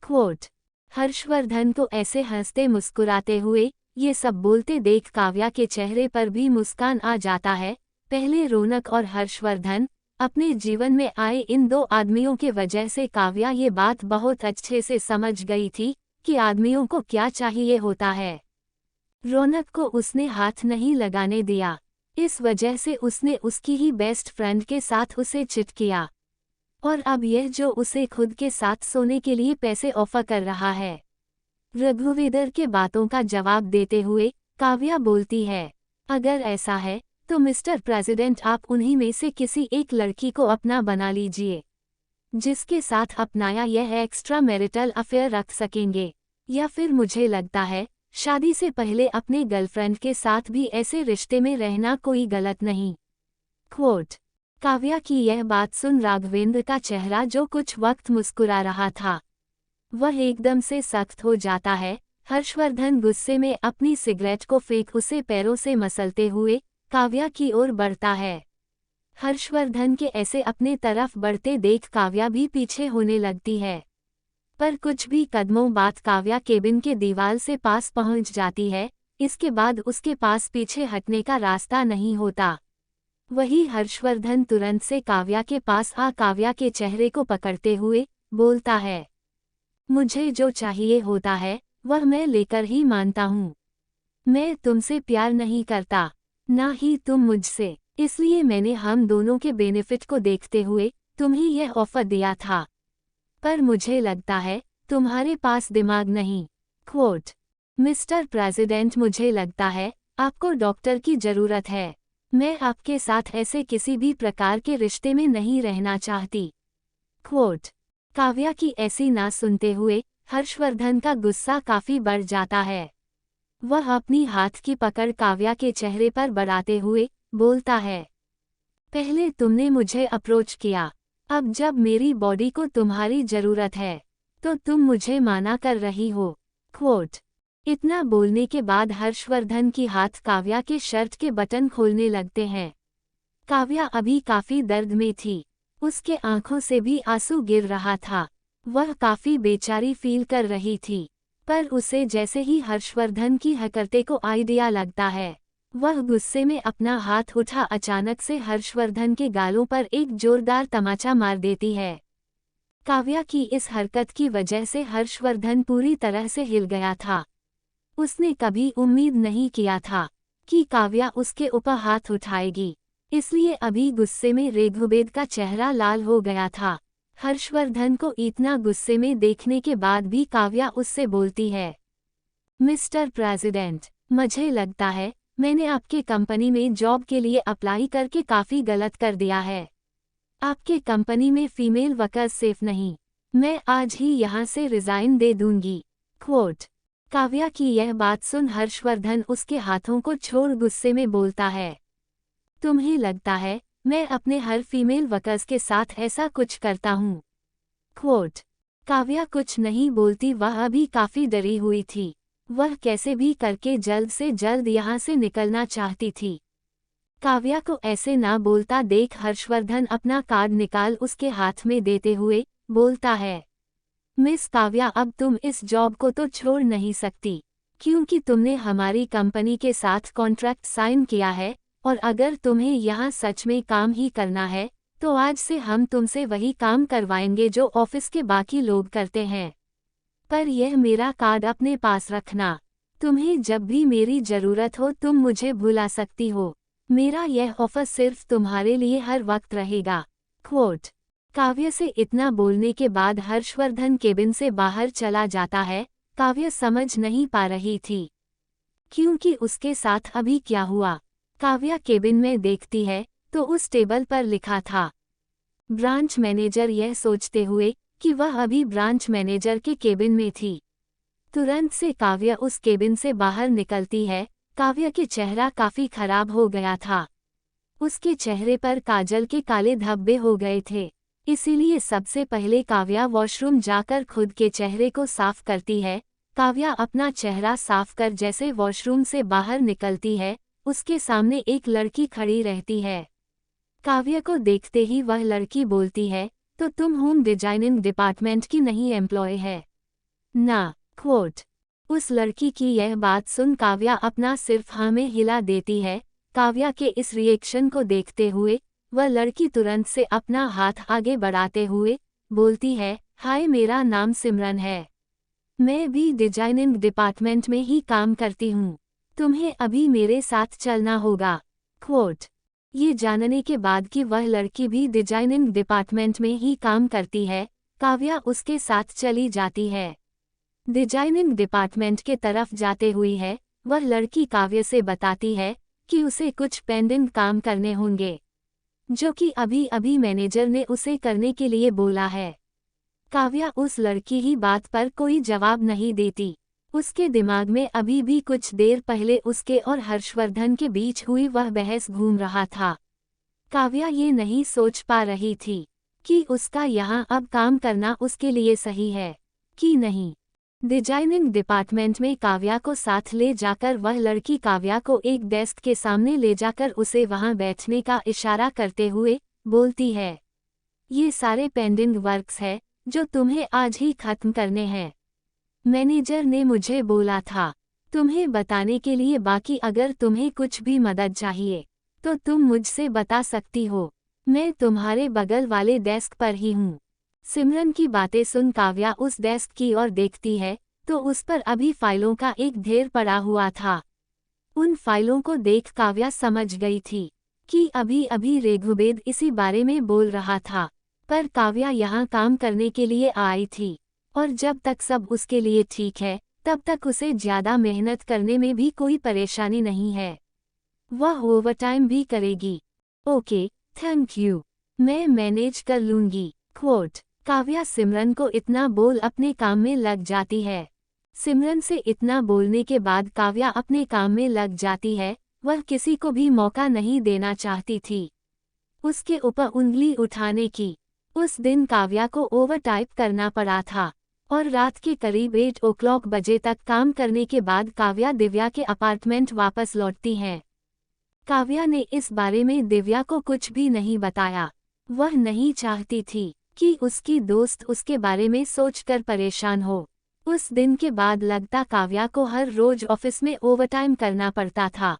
क्वोट। हर्षवर्धन को ऐसे हंसते मुस्कुराते हुए ये सब बोलते देख काव्या के चेहरे पर भी मुस्कान आ जाता है। पहले रौनक और हर्षवर्धन अपने जीवन में आए इन दो आदमियों के वजह से काव्या ये बात बहुत अच्छे से समझ गई थी कि आदमियों को क्या चाहिए होता है। रौनक को उसने हाथ नहीं लगाने दिया, इस वजह से उसने उसकी ही बेस्ट फ्रेंड के साथ उसे चिट किया, और अब यह जो उसे खुद के साथ सोने के लिए पैसे ऑफर कर रहा है। रघुवेंद्र के बातों का जवाब देते हुए काव्या बोलती है, अगर ऐसा है तो मिस्टर प्रेसिडेंट आप उन्हीं में से किसी एक लड़की को अपना बना लीजिए जिसके साथ अपनाया यह एक्स्ट्रा मैरिटल अफेयर रख सकेंगे, या फिर मुझे लगता है शादी से पहले अपने गर्लफ्रेंड के साथ भी ऐसे रिश्ते में रहना कोई गलत नहीं। क्वोट। काव्या की यह बात सुन राघवेंद्र का चेहरा जो कुछ वक्त मुस्कुरा रहा था वह एकदम से सख्त हो जाता है। हर्षवर्धन गुस्से में अपनी सिगरेट को फेंक उसे पैरों से मसलते हुए काव्या की ओर बढ़ता है। हर्षवर्धन के ऐसे अपने तरफ बढ़ते देख काव्या भी पीछे होने लगती है, पर कुछ भी कदमों बाद काव्या केबिन के दीवार से पास पहुंच जाती है। इसके बाद उसके पास पीछे हटने का रास्ता नहीं होता। वही हर्षवर्धन तुरंत से काव्या के पास आ काव्या के चेहरे को पकड़ते हुए बोलता है, मुझे जो चाहिए होता है वह मैं लेकर ही मानता हूँ। मैं तुमसे प्यार नहीं करता, ना ही तुम मुझसे, इसलिए मैंने हम दोनों के बेनिफिट को देखते हुए तुम्हें यह ऑफर दिया था। पर मुझे लगता है तुम्हारे पास दिमाग नहीं। क्वोट, मिस्टर प्रेसिडेंट, मुझे लगता है आपको डॉक्टर की जरूरत है। मैं आपके साथ ऐसे किसी भी प्रकार के रिश्ते में नहीं रहना चाहती। क्वोट, काव्या की ऐसी ना सुनते हुए हर्षवर्धन का गुस्सा काफी बढ़ जाता है। वह अपनी हाथ की पकड़ काव्या के चेहरे पर बढ़ाते हुए बोलता है, पहले तुमने मुझे अप्रोच किया, अब जब मेरी बॉडी को तुम्हारी जरूरत है तो तुम मुझे माना कर रही हो। क्वोट, इतना बोलने के बाद हर्षवर्धन की हाथ काव्या के शर्ट के बटन खोलने लगते हैं। काव्या अभी काफी दर्द में थी, उसके आंखों से भी आंसू गिर रहा था। वह काफी बेचारी फील कर रही थी, पर उसे जैसे ही हर्षवर्धन की हरकतें को आइडिया लगता है, वह गुस्से में अपना हाथ उठा अचानक से हर्षवर्धन के गालों पर एक जोरदार तमाचा मार देती है। काव्या की इस हरकत की वजह से हर्षवर्धन पूरी तरह से हिल गया था। उसने कभी उम्मीद नहीं किया था कि काव्या उसके ऊपर हाथ उठाएगी, इसलिए अभी गुस्से में रेघुबेद का चेहरा लाल हो गया था। हर्षवर्धन को इतना गुस्से में देखने के बाद भी काव्या उससे बोलती है, मिस्टर प्रेसिडेंट, मुझे लगता है मैंने आपके कंपनी में जॉब के लिए अप्लाई करके काफी गलत कर दिया है। आपके कंपनी में फीमेल वर्कर्स सेफ नहीं, मैं आज ही यहाँ से रिजाइन दे दूंगी। क्वोट, काव्या की यह बात सुन हर्षवर्धन उसके हाथों को छोड़ गुस्से में बोलता है, तुम्हें लगता है मैं अपने हर फीमेल वर्कर्स के साथ ऐसा कुछ करता हूँ? क्वोट, काव्या कुछ नहीं बोलती, वह अभी काफी डरी हुई थी। वह कैसे भी करके जल्द से जल्द यहाँ से निकलना चाहती थी। काव्या को ऐसे ना बोलता देख हर्षवर्धन अपना कार्ड निकाल उसके हाथ में देते हुए बोलता है, मिस काव्या, अब तुम इस जॉब को तो छोड़ नहीं सकती, क्योंकि तुमने हमारी कंपनी के साथ कॉन्ट्रैक्ट साइन किया है, और अगर तुम्हें यहाँ सच में काम ही करना है तो आज से हम तुमसे वही काम करवाएंगे जो ऑफिस के बाकी लोग करते हैं। पर यह मेरा कार्ड अपने पास रखना, तुम्हें जब भी मेरी जरूरत हो तुम मुझे भुला सकती हो। मेरा यह ऑफर सिर्फ तुम्हारे लिए हर वक्त रहेगा। क्वोट, काव्य से इतना बोलने के बाद हर्षवर्धन केबिन से बाहर चला जाता है। काव्य समझ नहीं पा रही थी क्योंकि उसके साथ अभी क्या हुआ। काव्या केबिन में देखती है तो उस टेबल पर लिखा था ब्रांच मैनेजर, यह सोचते हुए कि वह अभी ब्रांच मैनेजर के केबिन में थी। तुरंत से काव्या उस केबिन से बाहर निकलती है। काव्या के चेहरा काफी खराब हो गया था, उसके चेहरे पर काजल के काले धब्बे हो गए थे, इसीलिए सबसे पहले काव्या वॉशरूम जाकर खुद के चेहरे को साफ करती है। काव्या अपना चेहरा साफ कर जैसे वॉशरूम से बाहर निकलती है, उसके सामने एक लड़की खड़ी रहती है। काव्या को देखते ही वह लड़की बोलती है, तो तुम होम डिजाइनिंग डिपार्टमेंट की नहीं एम्प्लॉय है ना? क्वोट, उस लड़की की यह बात सुन काव्या अपना सिर्फ हाँ में हिला देती है। काव्या के इस रिएक्शन को देखते हुए वह लड़की तुरंत से अपना हाथ आगे बढ़ाते हुए बोलती है, हाय, मेरा नाम सिमरन है, मैं भी डिजाइनिंग डिपार्टमेंट में ही काम करती हूँ, तुम्हें अभी मेरे साथ चलना होगा। क्वोट, ये जानने के बाद कि वह लड़की भी डिजाइनिंग डिपार्टमेंट में ही काम करती है, काव्या उसके साथ चली जाती है। डिजाइनिंग डिपार्टमेंट के तरफ जाते हुई है वह लड़की काव्य से बताती है कि उसे कुछ पेंडिंग काम करने होंगे, जो कि अभी अभी मैनेजर ने उसे करने के लिए बोला है। काव्या उस लड़की ही बात पर कोई जवाब नहीं देती। उसके दिमाग में अभी भी कुछ देर पहले उसके और हर्षवर्धन के बीच हुई वह बहस घूम रहा था। काव्या ये नहीं सोच पा रही थी कि उसका यहाँ अब काम करना उसके लिए सही है कि नहीं। डिजाइनिंग डिपार्टमेंट में काव्या को साथ ले जाकर वह लड़की काव्या को एक डेस्क के सामने ले जाकर उसे वहां बैठने का इशारा करते हुए बोलती है, ये सारे पेंडिंग वर्क्स है जो तुम्हें आज ही खत्म करने हैं। मैनेजर ने मुझे बोला था तुम्हें बताने के लिए, बाकी अगर तुम्हें कुछ भी मदद चाहिए तो तुम मुझसे बता सकती हो, मैं तुम्हारे बगल वाले डेस्क पर ही हूँ। सिमरन की बातें सुन काव्या उस डेस्क की ओर देखती है तो उस पर अभी फाइलों का एक ढेर पड़ा हुआ था। उन फाइलों को देख काव्या समझ गई थी कि अभी अभी रघुवेद इसी बारे में बोल रहा था, पर काव्या यहाँ काम करने के लिए आई थी और जब तक सब उसके लिए ठीक है तब तक उसे ज्यादा मेहनत करने में भी कोई परेशानी नहीं है। वह ओवरटाइम भी करेगी। ओके, थैंक यू, मैं मैनेज कर लूंगी। क्वोट। काव्या सिमरन को इतना बोल अपने काम में लग जाती है। सिमरन से इतना बोलने के बाद काव्या अपने काम में लग जाती है। वह किसी को भी मौका नहीं देना चाहती थी उसके ऊपर उंगली उठाने की। उस दिन काव्या को ओवरटाइम करना पड़ा था और रात के करीब 8 बजे तक काम करने के बाद काव्या दिव्या के अपार्टमेंट वापस लौटती हैं। काव्या ने इस बारे में दिव्या को कुछ भी नहीं बताया। वह नहीं चाहती थी कि उसकी दोस्त उसके बारे में सोचकर परेशान हो। उस दिन के बाद लगता काव्या को हर रोज ऑफिस में ओवरटाइम करना पड़ता था,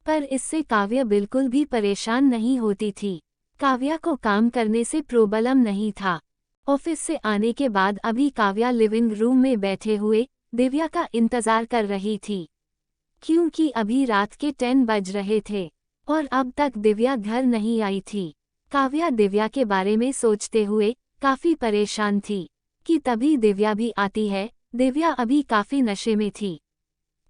पर इससे काव्या बिल्कुल भी परेशान नहीं होती थी। काव्या को काम करने से प्रॉब्लम नहीं था। ऑफिस से आने के बाद अभी काव्या लिविंग रूम में बैठे हुए दिव्या का इंतजार कर रही थी, क्योंकि अभी रात के 10 बज रहे थे और अब तक दिव्या घर नहीं आई थी। काव्या दिव्या के बारे में सोचते हुए काफी परेशान थी कि तभी दिव्या भी आती है। दिव्या अभी काफी नशे में थी।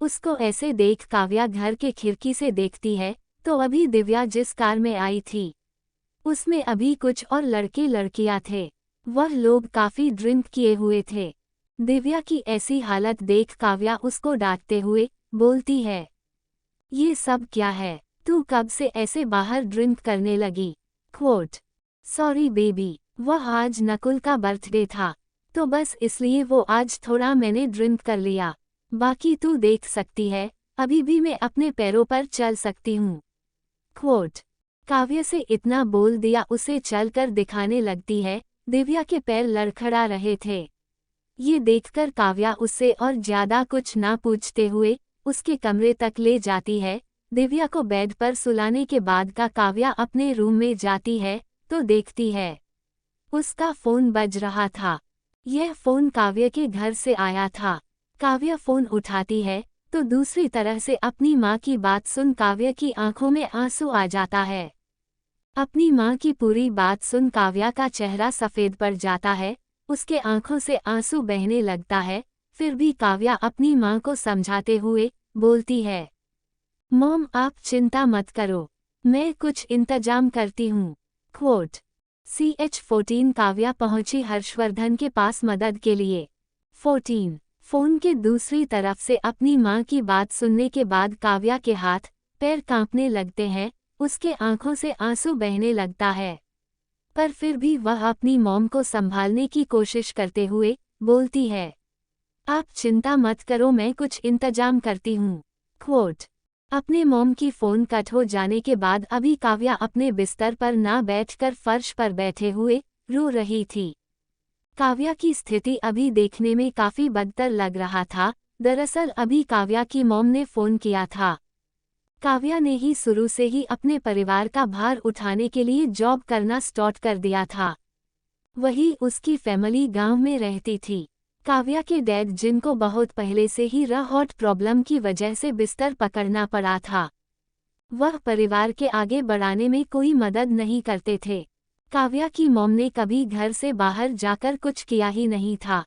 उसको ऐसे देख काव्या घर के खिड़की से देखती है तो अभी दिव्या जिस कार में आई थी उसमें अभी कुछ और लड़के लड़कियां थे। वह लोग काफी ड्रिंक किए हुए थे। दिव्या की ऐसी हालत देख काव्या उसको डांटते हुए बोलती है, ये सब क्या है, तू कब से ऐसे बाहर ड्रिंक करने लगी। क्वोट। सॉरी बेबी, वह आज नकुल का बर्थडे था तो बस इसलिए वो आज थोड़ा मैंने ड्रिंक कर लिया। बाकी तू देख सकती है अभी भी मैं अपने पैरों पर चल सकती हूँ। क्वोट। काव्या से इतना बोल दिया उसे चलकर दिखाने लगती है। दिव्या के पैर लड़खड़ा रहे थे। ये देखकर काव्या उससे और ज्यादा कुछ ना पूछते हुए उसके कमरे तक ले जाती है। दिव्या को बेड पर सुलाने के बाद का काव्या अपने रूम में जाती है तो देखती है उसका फोन बज रहा था। यह फोन काव्या के घर से आया था। काव्या फोन उठाती है तो दूसरी तरह से अपनी माँ की बात सुन काव्या की आंखों में आंसू आ जाता है। अपनी माँ की पूरी बात सुन काव्या का चेहरा सफेद पड़ जाता है, उसके आंखों से आंसू बहने लगता है। फिर भी काव्या अपनी माँ को समझाते हुए बोलती है, मॉम आप चिंता मत करो, मैं कुछ इंतजाम करती हूँ। क्वोट। CH14 काव्या पहुंची हर्षवर्धन के पास मदद के लिए। 14 फोन के दूसरी तरफ से अपनी माँ की बात सुनने के बाद काव्या के हाथ पैर कांपने लगते हैं, उसके आंखों से आंसू बहने लगता है, पर फिर भी वह अपनी मॉम को संभालने की कोशिश करते हुए बोलती है, आप चिंता मत करो मैं कुछ इंतजाम करती हूँ। क्वोट। अपने मॉम की फोन कट हो जाने के बाद अभी काव्या अपने बिस्तर पर ना बैठकर फर्श पर बैठे हुए रो रही थी। काव्या की स्थिति अभी देखने में काफी बदतर लग रहा था। दरअसल अभी काव्या की मॉम ने फोन किया था। काव्या ने ही शुरू से ही अपने परिवार का भार उठाने के लिए जॉब करना स्टार्ट कर दिया था। वही उसकी फैमिली गांव में रहती थी। काव्या के डैड जिनको बहुत पहले से ही हार्ट प्रॉब्लम की वजह से बिस्तर पकड़ना पड़ा था, वह परिवार के आगे बढ़ाने में कोई मदद नहीं करते थे। काव्या की मॉम ने कभी घर से बाहर जाकर कुछ किया ही नहीं था।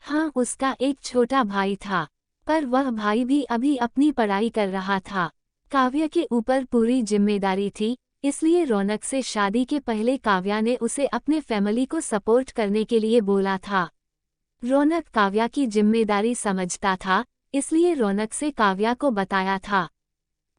हाँ, उसका एक छोटा भाई था, पर वह भाई भी अभी अपनी पढ़ाई कर रहा था। काव्या के ऊपर पूरी जिम्मेदारी थी, इसलिए रौनक से शादी के पहले काव्या ने उसे अपने फैमिली को सपोर्ट करने के लिए बोला था। रौनक काव्या की जिम्मेदारी समझता था, इसलिए रौनक से काव्या को बताया था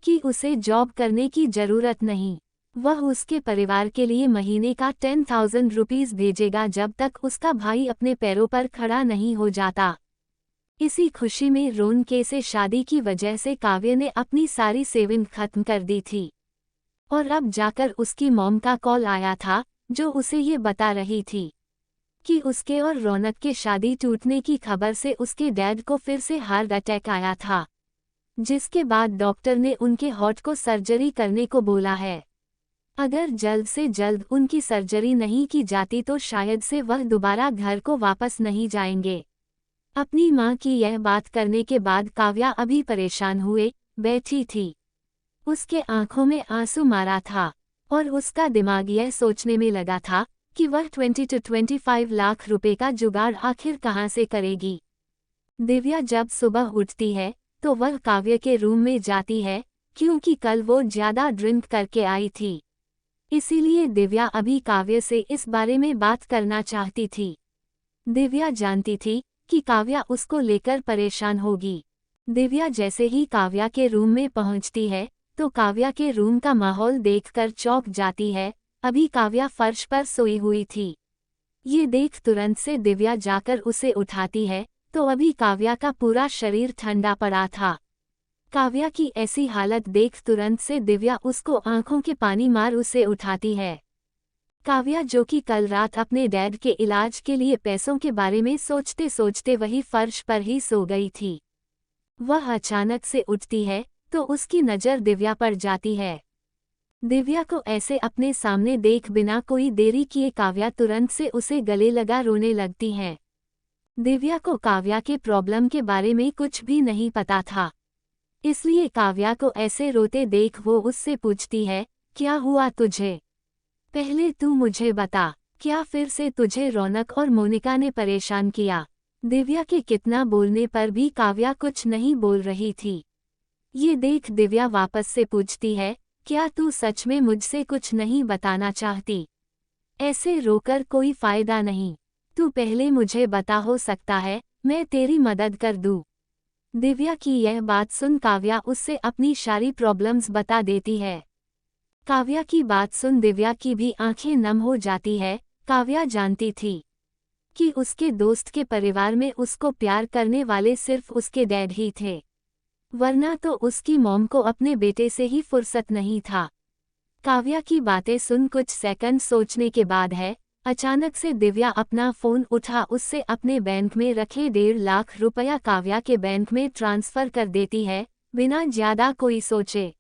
कि उसे जॉब करने की जरूरत नहीं, वह उसके परिवार के लिए महीने का 10,000 रुपीस भेजेगा जब तक उसका भाई अपने पैरों पर खड़ा नहीं हो जाता। इसी खुशी में रौनक से शादी की वजह से काव्या ने अपनी सारी सेविंग खत्म कर दी थी और अब जाकर उसकी मॉम का कॉल आया था, जो उसे ये बता रही थी कि उसके और रौनक के शादी टूटने की खबर से उसके डैड को फिर से हार्ट अटैक आया था, जिसके बाद डॉक्टर ने उनके हार्ट को सर्जरी करने को बोला है। अगर जल्द से जल्द उनकी सर्जरी नहीं की जाती तो शायद से वह दोबारा घर को वापस नहीं जाएंगे। अपनी मां की यह बात करने के बाद काव्या अभी परेशान हुए बैठी थी। उसके आंखों में आंसू मारा था और उसका दिमाग यह सोचने में लगा था कि वह 20 to 25 लाख रुपए का जुगाड़ आखिर कहाँ से करेगी। दिव्या जब सुबह उठती है तो वह काव्य के रूम में जाती है, क्योंकि कल वो ज्यादा ड्रिंक करके आई थी। इसीलिए दिव्या अभी काव्य से इस बारे में बात करना चाहती थी। दिव्या जानती थी कि काव्या उसको लेकर परेशान होगी। दिव्या जैसे ही काव्या के रूम में पहुंचती है तो काव्या के रूम का माहौल देखकर चौंक जाती है। अभी काव्या फर्श पर सोई हुई थी। ये देख तुरंत से दिव्या जाकर उसे उठाती है तो अभी काव्या का पूरा शरीर ठंडा पड़ा था। काव्या की ऐसी हालत देख तुरंत से दिव्या उसको आंखों के पानी मार उसे उठाती है। काव्या जो कि कल रात अपने डैड के इलाज के लिए पैसों के बारे में सोचते सोचते वही फर्श पर ही सो गई थी। वह अचानक से उठती है तो उसकी नज़र दिव्या पर जाती है। दिव्या को ऐसे अपने सामने देख बिना कोई देरी किए काव्या तुरंत से उसे गले लगा रोने लगती है। दिव्या को काव्या के प्रॉब्लम के बारे में कुछ भी नहीं पता था, इसलिए काव्या को ऐसे रोते देख वो उससे पूछती है, क्या हुआ तुझे? पहले तू मुझे बता, क्या फिर से तुझे रौनक और मोनिका ने परेशान किया? दिव्या के कितना बोलने पर भी काव्या कुछ नहीं बोल रही थी। ये देख दिव्या वापस से पूछती है, क्या तू सच में मुझसे कुछ नहीं बताना चाहती? ऐसे रोकर कोई फायदा नहीं, तू पहले मुझे बता, हो सकता है मैं तेरी मदद कर दूँ। दिव्या की यह बात सुन काव्या उससे अपनी सारी प्रॉब्लम्स बता देती है। काव्या की बात सुन दिव्या की भी आंखें नम हो जाती है। काव्या जानती थी कि उसके दोस्त के परिवार में उसको प्यार करने वाले सिर्फ उसके डैड ही थे, वरना तो उसकी मॉम को अपने बेटे से ही फुर्सत नहीं था। काव्या की बातें सुन कुछ सेकंड सोचने के बाद है अचानक से दिव्या अपना फ़ोन उठा उससे अपने बैंक में रखे 1.5 लाख रुपया काव्या के बैंक में ट्रांसफ़र कर देती है, बिना ज़्यादा कोई सोचे।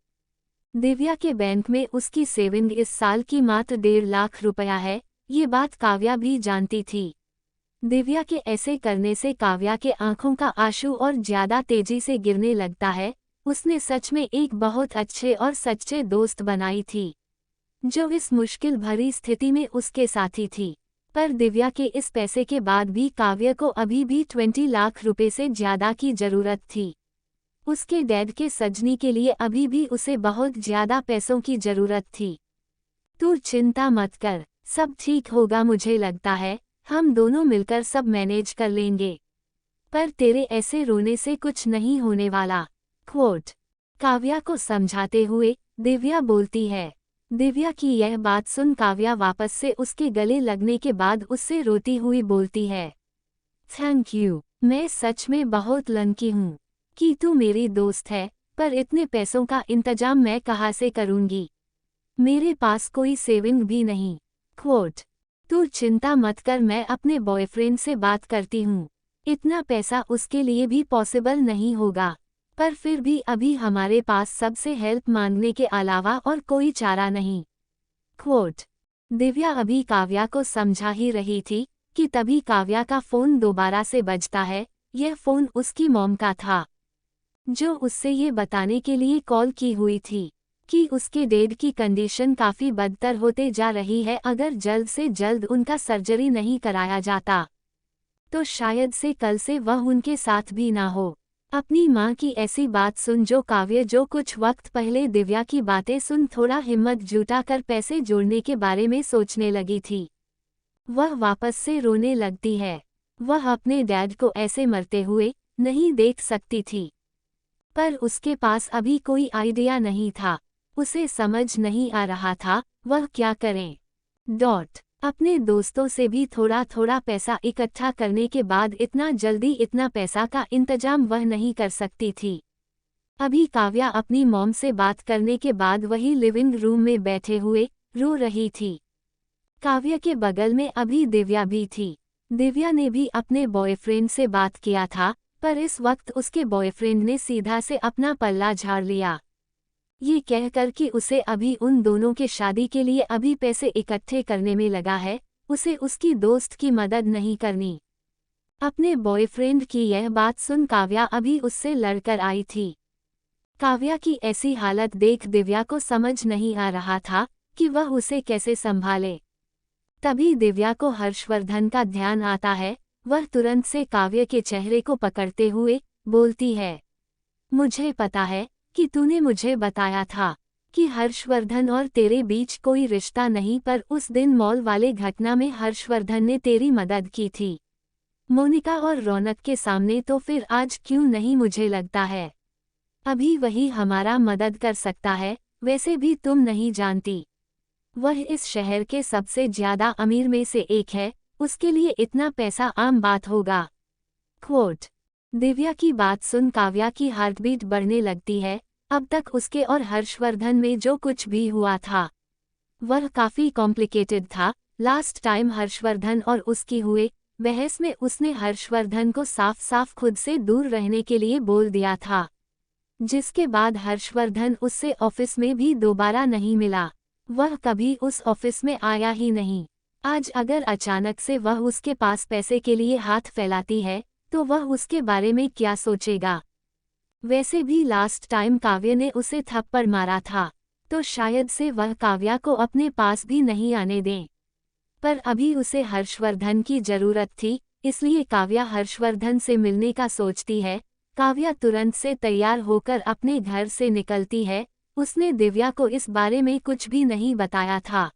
दिव्या के बैंक में उसकी सेविंग इस साल की मात्र 1.5 लाख रुपया है, ये बात काव्या भी जानती थी। दिव्या के ऐसे करने से काव्या के आंखों का आंसू और ज़्यादा तेजी से गिरने लगता है। उसने सच में एक बहुत अच्छे और सच्चे दोस्त बनाई थी, जो इस मुश्किल भरी स्थिति में उसके साथी थी। पर दिव्या के इस पैसे के बाद भी काव्य को अभी भी 20 लाख रुपए से ज़्यादा की ज़रूरत थी। उसके डैड के सर्जरी के लिए अभी भी उसे बहुत ज़्यादा पैसों की ज़रूरत थी। तू चिंता मत कर, सब ठीक होगा, मुझे लगता है हम दोनों मिलकर सब मैनेज कर लेंगे। पर तेरे ऐसे रोने से कुछ नहीं होने वाला। क्वोट। काव्या को समझाते हुए दिव्या बोलती है। दिव्या की यह बात सुन काव्या वापस से उसके गले लगने के बाद उससे रोती हुई बोलती है, थैंक यू, मैं सच में बहुत लकी हूँ कि तू मेरी दोस्त है, पर इतने पैसों का इंतजाम मैं कहाँ से करूँगी? मेरे पास कोई सेविंग भी नहीं। क्वोट। तू चिंता मत कर, मैं अपने बॉयफ्रेंड से बात करती हूँ। इतना पैसा उसके लिए भी पॉसिबल नहीं होगा, पर फिर भी अभी हमारे पास सबसे हेल्प मांगने के अलावा और कोई चारा नहीं। क्वोट। दिव्या अभी काव्या को समझा ही रही थी कि तभी काव्या का फ़ोन दोबारा से बजता है। यह फ़ोन उसकी मॉम का था, जो उससे ये बताने के लिए कॉल की हुई थी कि उसके डैड की कंडीशन काफ़ी बदतर होते जा रही है। अगर जल्द से जल्द उनका सर्जरी नहीं कराया जाता तो शायद से कल से वह उनके साथ भी ना हो। अपनी माँ की ऐसी बात सुन काव्य जो कुछ वक्त पहले दिव्या की बातें सुन थोड़ा हिम्मत जुटा कर पैसे जोड़ने के बारे में सोचने लगी थी, वह वापस से रोने लगती है। वह अपने डैड को ऐसे मरते हुए नहीं देख सकती थी, पर उसके पास अभी कोई आइडिया नहीं था। उसे समझ नहीं आ रहा था वह क्या करे। अपने दोस्तों से भी थोड़ा थोड़ा पैसा इकट्ठा करने के बाद इतना जल्दी इतना पैसा का इंतजाम वह नहीं कर सकती थी। अभी काव्या अपनी मॉम से बात करने के बाद वही लिविंग रूम में बैठे हुए रो रही थी। काव्या के बगल में अभी दिव्या भी थी। दिव्या ने भी अपने बॉयफ्रेंड से बात किया था, पर इस वक्त उसके बॉयफ्रेंड ने सीधा से अपना पल्ला झाड़ लिया, ये कहकर कि उसे अभी उन दोनों के शादी के लिए अभी पैसे इकट्ठे करने में लगा है, उसे उसकी दोस्त की मदद नहीं करनी। अपने बॉयफ्रेंड की यह बात सुन काव्या अभी उससे लड़कर आई थी। काव्या की ऐसी हालत देख दिव्या को समझ नहीं आ रहा था कि वह उसे कैसे संभाले। तभी दिव्या को हर्षवर्धन का ध्यान आता है। वह तुरंत से काव्य के चेहरे को पकड़ते हुए बोलती है, मुझे पता है कि तूने मुझे बताया था कि हर्षवर्धन और तेरे बीच कोई रिश्ता नहीं, पर उस दिन मॉल वाले घटना में हर्षवर्धन ने तेरी मदद की थी। मोनिका और रौनक के सामने तो फिर आज क्यों नहीं, मुझे लगता है अभी वही हमारा मदद कर सकता है। वैसे भी तुम नहीं जानती, वह इस शहर के सबसे ज्यादा अमीर में से एक है, उसके लिए इतना पैसा आम बात होगा। क्वोट। दिव्या की बात सुन काव्या की हार्टबीट बढ़ने लगती है। अब तक उसके और हर्षवर्धन में जो कुछ भी हुआ था वह काफी कॉम्प्लिकेटेड था। लास्ट टाइम हर्षवर्धन और उसकी हुए बहस में उसने हर्षवर्धन को साफ साफ खुद से दूर रहने के लिए बोल दिया था, जिसके बाद हर्षवर्धन उससे ऑफिस में भी दोबारा नहीं मिला। वह कभी उस ऑफिस में आया ही नहीं। आज अगर अचानक से वह उसके पास पैसे के लिए हाथ फैलाती है तो वह उसके बारे में क्या सोचेगा। वैसे भी लास्ट टाइम काव्य ने उसे थप्पड़ मारा था, तो शायद से वह काव्या को अपने पास भी नहीं आने दें। पर अभी उसे हर्षवर्धन की जरूरत थी, इसलिए काव्या हर्षवर्धन से मिलने का सोचती है। काव्या तुरंत से तैयार होकर अपने घर से निकलती है। उसने दिव्या को इस बारे में कुछ भी नहीं बताया था।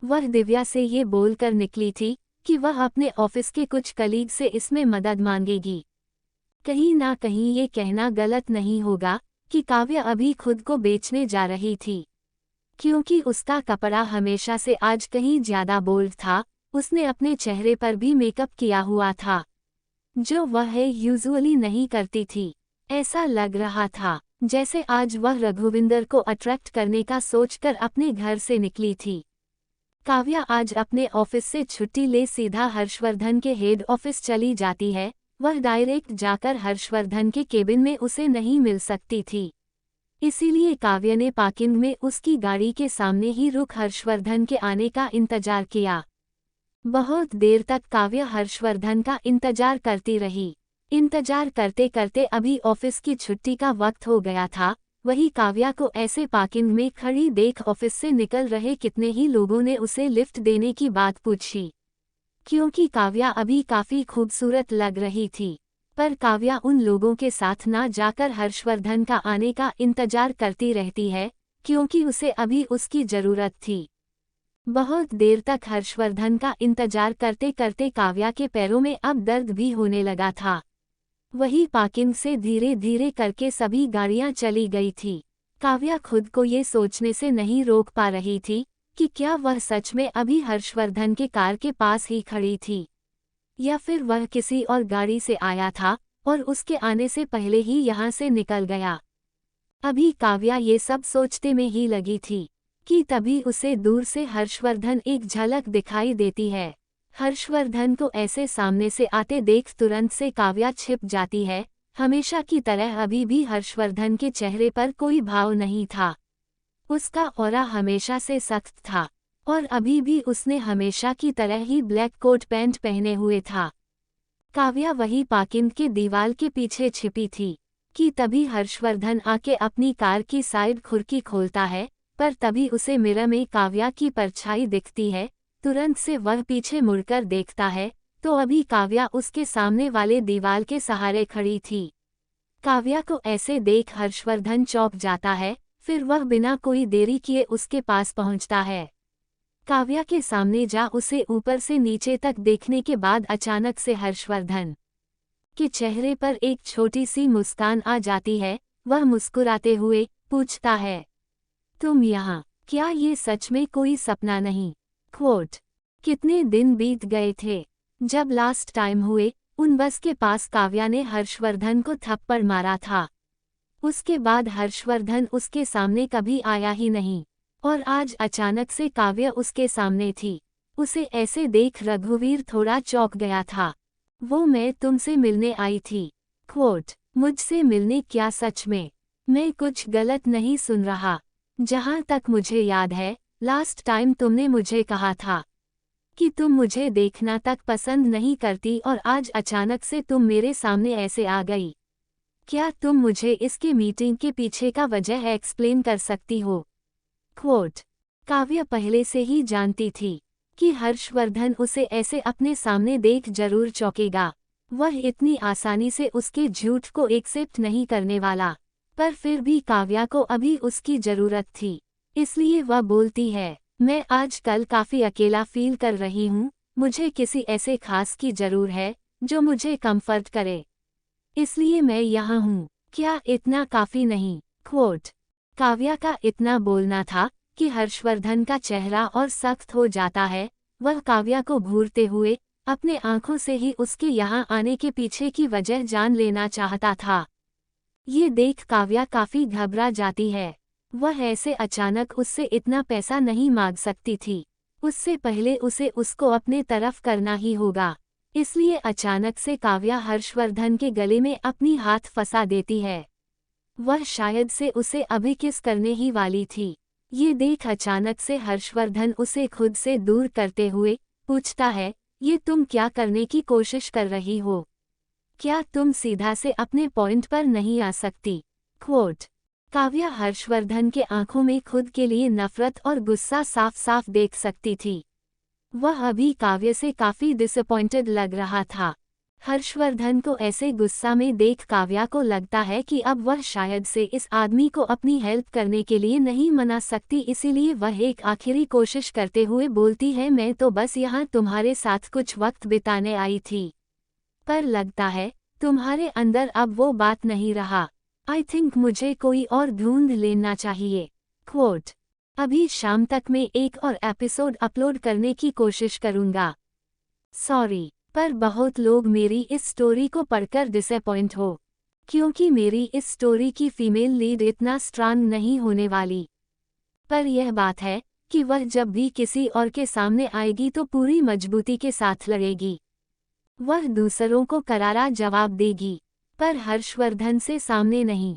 वह दिव्या से ये बोलकर निकली थी कि वह अपने ऑफिस के कुछ कलीग से इसमें मदद मांगेगी। कहीं ना कहीं ये कहना गलत नहीं होगा कि काव्या अभी खुद को बेचने जा रही थी, क्योंकि उसका कपड़ा हमेशा से आज कहीं ज्यादा बोल्ड था। उसने अपने चेहरे पर भी मेकअप किया हुआ था, जो वह यूजुअली नहीं करती थी। ऐसा लग रहा था जैसे आज वह रघुविंदर को अट्रैक्ट करने का सोचकर अपने घर से निकली थी। काव्या आज अपने ऑफिस से छुट्टी ले सीधा हर्षवर्धन के हेड ऑफिस चली जाती है। वह डायरेक्ट जाकर हर्षवर्धन के केबिन में उसे नहीं मिल सकती थी, इसीलिए काव्य ने पार्किंग में उसकी गाड़ी के सामने ही रुक हर्षवर्धन के आने का इंतजार किया। बहुत देर तक काव्य हर्षवर्धन का इंतजार करती रही। इंतजार करते करते अभी ऑफिस की छुट्टी का वक्त हो गया था। वही काव्या को ऐसे पार्किंग में खड़ी देख ऑफिस से निकल रहे कितने ही लोगों ने उसे लिफ्ट देने की बात पूछी, क्योंकि काव्या अभी काफी खूबसूरत लग रही थी। पर काव्या उन लोगों के साथ ना जाकर हर्षवर्धन का आने का इंतजार करती रहती है, क्योंकि उसे अभी उसकी जरूरत थी। बहुत देर तक हर्षवर्धन का इंतजार करते करते काव्या के पैरों में अब दर्द भी होने लगा था। वही पार्किंग से धीरे धीरे करके सभी गाड़ियां चली गई थी। काव्या खुद को ये सोचने से नहीं रोक पा रही थी कि क्या वह सच में अभी हर्षवर्धन के कार के पास ही खड़ी थी, या फिर वह किसी और गाड़ी से आया था और उसके आने से पहले ही यहाँ से निकल गया। अभी काव्या ये सब सोचते में ही लगी थी कि तभी उसे दूर से हर्षवर्धन एक झलक दिखाई देती है। हर्षवर्धन को ऐसे सामने से आते देख तुरंत से काव्या छिप जाती है। हमेशा की तरह अभी भी हर्षवर्धन के चेहरे पर कोई भाव नहीं था। उसका ऑरा हमेशा से सख्त था और अभी भी उसने हमेशा की तरह ही ब्लैक कोट पैंट पहने हुए था। काव्या वही पार्किंग के दीवार के पीछे छिपी थी कि तभी हर्षवर्धन आके अपनी कार की साइड खिड़की खोलता है, पर तभी उसे मिरर में काव्या की परछाई दिखती है। तुरंत से वह पीछे मुड़कर देखता है तो अभी काव्या उसके सामने वाले दीवार के सहारे खड़ी थी। काव्या को ऐसे देख हर्षवर्धन चौंक जाता है, फिर वह बिना कोई देरी किए उसके पास पहुंचता है। काव्या के सामने जा उसे ऊपर से नीचे तक देखने के बाद अचानक से हर्षवर्धन के चेहरे पर एक छोटी सी मुस्कान आ जाती है। वह मुस्कुराते हुए पूछता है, तुम यहाँ? क्या ये सच में कोई सपना नहीं? क्वोट। कितने दिन बीत गए थे जब लास्ट टाइम हुए उन बस के पास काव्या ने हर्षवर्धन को थप्पड़ मारा था। उसके बाद हर्षवर्धन उसके सामने कभी आया ही नहीं, और आज अचानक से काव्या उसके सामने थी। उसे ऐसे देख रघुवीर थोड़ा चौंक गया था। वो मैं तुमसे मिलने आई थी। क्वोट। मुझसे मिलने? क्या सच में? मैं कुछ गलत नहीं सुन रहा? जहाँ तक मुझे याद है लास्ट टाइम तुमने मुझे कहा था कि तुम मुझे देखना तक पसंद नहीं करती, और आज अचानक से तुम मेरे सामने ऐसे आ गई। क्या तुम मुझे इसके मीटिंग के पीछे का वजह एक्सप्लेन कर सकती हो? क्वोट। काव्या पहले से ही जानती थी कि हर्षवर्धन उसे ऐसे अपने सामने देख जरूर चौंकेगा। वह इतनी आसानी से उसके झूठ को एक्सेप्ट नहीं करने वाला, पर फिर भी काव्या को अभी उसकी जरूरत थी, इसलिए वह बोलती है, मैं आजकल काफी अकेला फील कर रही हूँ, मुझे किसी ऐसे खास की जरूर है जो मुझे कंफर्ट करे, इसलिए मैं यहाँ हूँ। क्या इतना काफी नहीं? क्वोट। काव्या का इतना बोलना था कि हर्षवर्धन का चेहरा और सख्त हो जाता है। वह काव्या को घूरते हुए अपने आंखों से ही उसके यहाँ आने के पीछे की वजह जान लेना चाहता था। ये देख काव्या काफी घबरा जाती है। वह ऐसे अचानक उससे इतना पैसा नहीं मांग सकती थी, उससे पहले उसे उसको अपने तरफ करना ही होगा। इसलिए अचानक से काव्या हर्षवर्धन के गले में अपनी हाथ फंसा देती है। वह शायद से उसे अभी किस करने ही वाली थी। ये देख अचानक से हर्षवर्धन उसे खुद से दूर करते हुए पूछता है, ये तुम क्या करने की कोशिश कर रही हो? क्या तुम सीधा से अपने पॉइंट पर नहीं आ सकती? क्वोट। काव्या हर्षवर्धन के आंखों में खुद के लिए नफरत और गुस्सा साफ साफ देख सकती थी। वह अभी काव्य से काफी डिसअपॉइंटेड लग रहा था। हर्षवर्धन को ऐसे गुस्सा में देख काव्या को लगता है कि अब वह शायद से इस आदमी को अपनी हेल्प करने के लिए नहीं मना सकती, इसीलिए वह एक आखिरी कोशिश करते हुए बोलती है, मैं तो बस यहाँ तुम्हारे साथ कुछ वक्त बिताने आई थी, पर लगता है तुम्हारे अंदर अब वो बात नहीं रहा। आई थिंक मुझे कोई और ढूंढ लेना चाहिए। क्वोट। अभी शाम तक मैं एक और एपिसोड अपलोड करने की कोशिश करूंगा। सॉरी, पर बहुत लोग मेरी इस स्टोरी को पढ़कर डिसअपॉइंट हो, क्योंकि मेरी इस स्टोरी की फीमेल लीड इतना स्ट्रांग नहीं होने वाली। पर यह बात है कि वह जब भी किसी और के सामने आएगी तो पूरी मजबूती के साथ लड़ेगी। वह दूसरों को करारा जवाब देगी, पर हर्षवर्धन से सामने नहीं।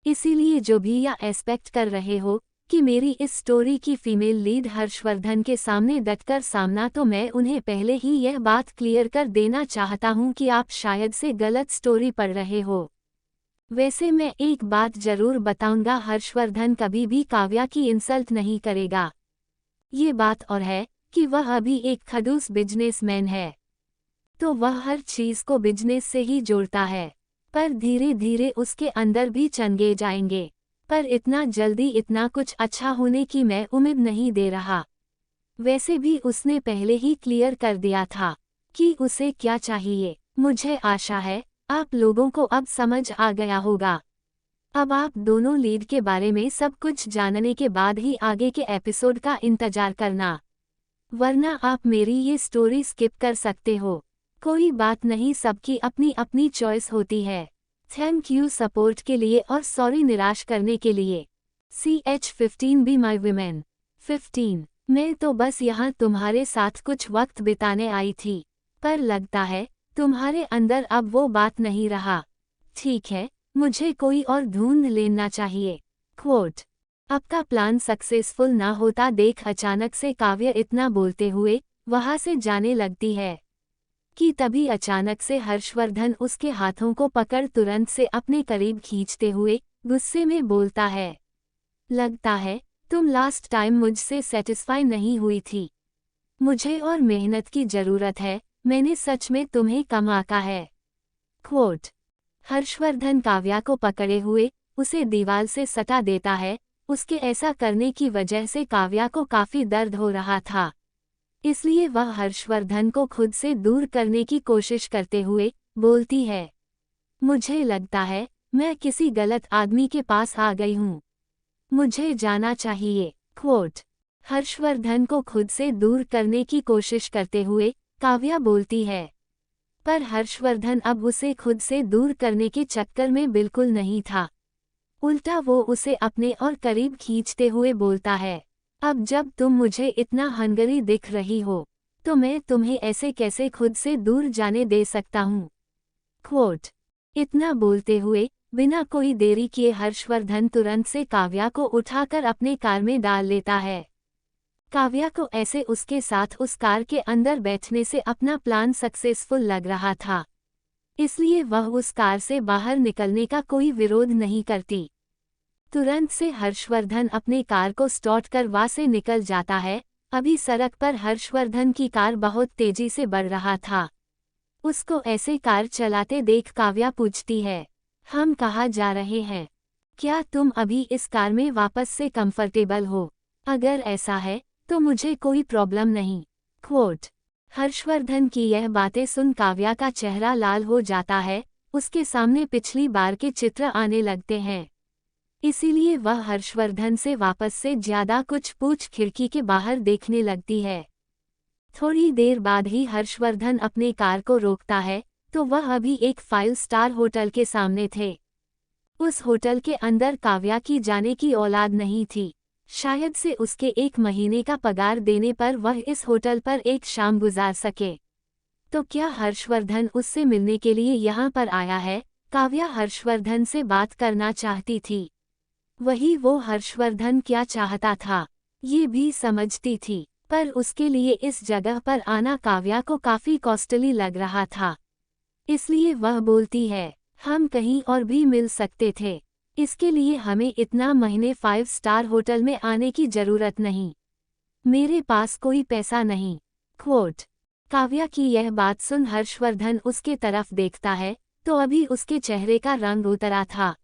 इसीलिए जो भी या एक्सपेक्ट कर रहे हो कि मेरी इस स्टोरी की फीमेल लीड हर्षवर्धन के सामने डटकर सामना, तो मैं उन्हें पहले ही यह बात क्लियर कर देना चाहता हूं कि आप शायद से गलत स्टोरी पढ़ रहे हो। वैसे मैं एक बात जरूर बताऊंगा, हर्षवर्धन कभी भी काव्या की इंसल्ट नहीं करेगा। ये बात और है कि वह अभी एक खड़ूस बिजनेसमैन है, तो वह हर चीज को बिजनेस से ही जोड़ता है, पर धीरे धीरे उसके अंदर भी चंगे जाएंगे। पर इतना जल्दी इतना कुछ अच्छा होने की मैं उम्मीद नहीं दे रहा। वैसे भी उसने पहले ही क्लियर कर दिया था कि उसे क्या चाहिए। मुझे आशा है आप लोगों को अब समझ आ गया होगा। अब आप दोनों लीड के बारे में सब कुछ जानने के बाद ही आगे के एपिसोड का इंतजार करना, वरना आप मेरी ये स्टोरी स्किप कर सकते हो। कोई बात नहीं, सबकी अपनी अपनी चॉइस होती है। थैंक यू सपोर्ट के लिए और सॉरी निराश करने के लिए। CH15 be my women. 15। मैं तो बस यहाँ तुम्हारे साथ कुछ वक्त बिताने आई थी, पर लगता है तुम्हारे अंदर अब वो बात नहीं रहा। ठीक है, मुझे कोई और ढूंढ लेना चाहिए। क्वोट। आपका प्लान सक्सेसफुल ना होता देख अचानक से काव्य इतना बोलते हुए वहां से जाने लगती है कि तभी अचानक से हर्षवर्धन उसके हाथों को पकड़ तुरंत से अपने करीब खींचते हुए गुस्से में बोलता है, लगता है तुम लास्ट टाइम मुझसे सेटिस्फाई नहीं हुई थी। मुझे और मेहनत की जरूरत है, मैंने सच में तुम्हें कम आंका है। क्वोट। हर्षवर्धन काव्या को पकड़े हुए उसे दीवार से सटा देता है। उसके ऐसा करने की वजह से काव्या को काफी दर्द हो रहा था, इसलिए वह हर्षवर्धन को खुद से दूर करने की कोशिश करते हुए बोलती है, मुझे लगता है मैं किसी गलत आदमी के पास आ गई हूँ, मुझे जाना चाहिए। क्वोट। हर्षवर्धन को खुद से दूर करने की कोशिश करते हुए काव्या बोलती है, पर हर्षवर्धन अब उसे खुद से दूर करने के चक्कर में बिल्कुल नहीं था। उल्टा वो उसे अपने और करीब खींचते हुए बोलता है, अब जब तुम मुझे इतना हंगरी दिख रही हो तो मैं तुम्हें ऐसे कैसे खुद से दूर जाने दे सकता हूँ। क्वोट। इतना बोलते हुए बिना कोई देरी किए हर्षवर्धन तुरंत से काव्या को उठाकर अपने कार में डाल लेता है। काव्या को ऐसे उसके साथ उस कार के अंदर बैठने से अपना प्लान सक्सेसफुल लग रहा था, इसलिए वह उस कार से बाहर निकलने का कोई विरोध नहीं करती। तुरंत से हर्षवर्धन अपने कार को स्टार्ट कर वहां से निकल जाता है। अभी सड़क पर हर्षवर्धन की कार बहुत तेजी से बढ़ रहा था। उसको ऐसे कार चलाते देख काव्या पूछती है, हम कहाँ जा रहे हैं? क्या तुम अभी इस कार में वापस से कंफर्टेबल हो? अगर ऐसा है तो मुझे कोई प्रॉब्लम नहीं। क्वोट। हर्षवर्धन की यह बातें सुन काव्या का चेहरा लाल हो जाता है। उसके सामने पिछली बार के चित्र आने लगते हैं। इसीलिए वह हर्षवर्धन से वापस से ज्यादा कुछ पूछ खिड़की के बाहर देखने लगती है। थोड़ी देर बाद ही हर्षवर्धन अपने कार को रोकता है तो वह अभी एक 5 स्टार होटल के सामने थे। उस होटल के अंदर काव्या की जाने की औलाद नहीं थी। शायद से उसके 1 महीने का पगार देने पर वह इस होटल पर एक शाम गुजार सके। तो क्या हर्षवर्धन उससे मिलने के लिए यहाँ पर आया है? काव्या हर्षवर्धन से बात करना चाहती थी। वही वो हर्षवर्धन क्या चाहता था ये भी समझती थी, पर उसके लिए इस जगह पर आना काव्या को काफी कॉस्टली लग रहा था। इसलिए वह बोलती है, हम कहीं और भी मिल सकते थे। इसके लिए हमें इतना महीने 5 स्टार होटल में आने की जरूरत नहीं। मेरे पास कोई पैसा नहीं। क्वोट। काव्या की यह बात सुन हर्षवर्धन उसके तरफ देखता है तो अभी उसके चेहरे का रंग उतरा था।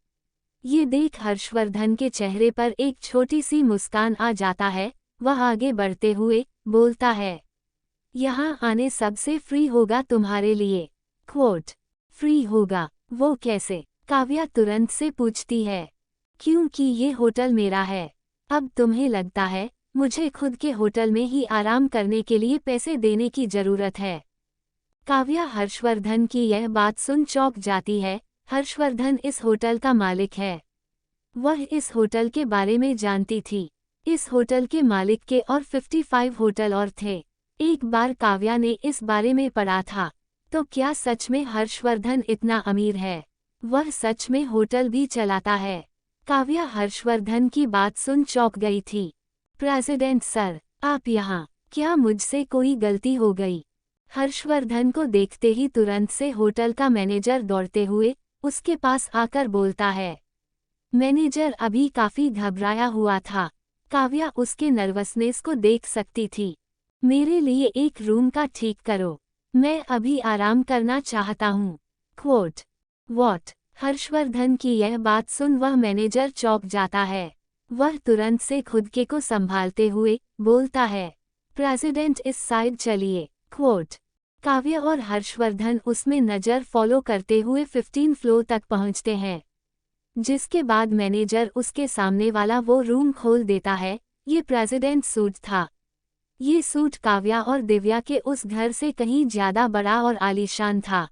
ये देख हर्षवर्धन के चेहरे पर एक छोटी सी मुस्कान आ जाता है। वह आगे बढ़ते हुए बोलता है, यहाँ आने सबसे फ्री होगा तुम्हारे लिए। क्वोट। फ्री होगा? वो कैसे? काव्या तुरंत से पूछती है। क्योंकि ये होटल मेरा है। अब तुम्हें लगता है मुझे खुद के होटल में ही आराम करने के लिए पैसे देने की जरूरत है? काव्या हर्षवर्धन की यह बात सुन चौंक जाती है। हर्षवर्धन इस होटल का मालिक है। वह इस होटल के बारे में जानती थी। इस होटल के मालिक के और 55 होटल और थे। एक बार काव्या ने इस बारे में पढ़ा था। तो क्या सच में हर्षवर्धन इतना अमीर है? वह सच में होटल भी चलाता है? काव्या हर्षवर्धन की बात सुन चौंक गई थी। प्रेसिडेंट सर, आप यहाँ? क्या मुझसे कोई गलती हो गई? हर्षवर्धन को देखते ही तुरंत से होटल का मैनेजर दौड़ते हुए उसके पास आकर बोलता है। मैनेजर अभी काफी घबराया हुआ था। काव्या उसके नर्वसनेस को देख सकती थी। मेरे लिए एक रूम का ठीक करो, मैं अभी आराम करना चाहता हूँ। क्वोट। व्हाट? हर्षवर्धन की यह बात सुन वह मैनेजर चौंक जाता है। वह तुरंत से खुद के को संभालते हुए बोलता है, प्रेसिडेंट इस साइड चलिए। क्वोट। काव्या और हर्षवर्धन उसमें नज़र फॉलो करते हुए 15 फ्लोर तक पहुंचते हैं। जिसके बाद मैनेजर उसके सामने वाला वो रूम खोल देता है। ये प्रेसिडेंट सूट था। ये सूट काव्या और दिव्या के उस घर से कहीं ज्यादा बड़ा और आलीशान था।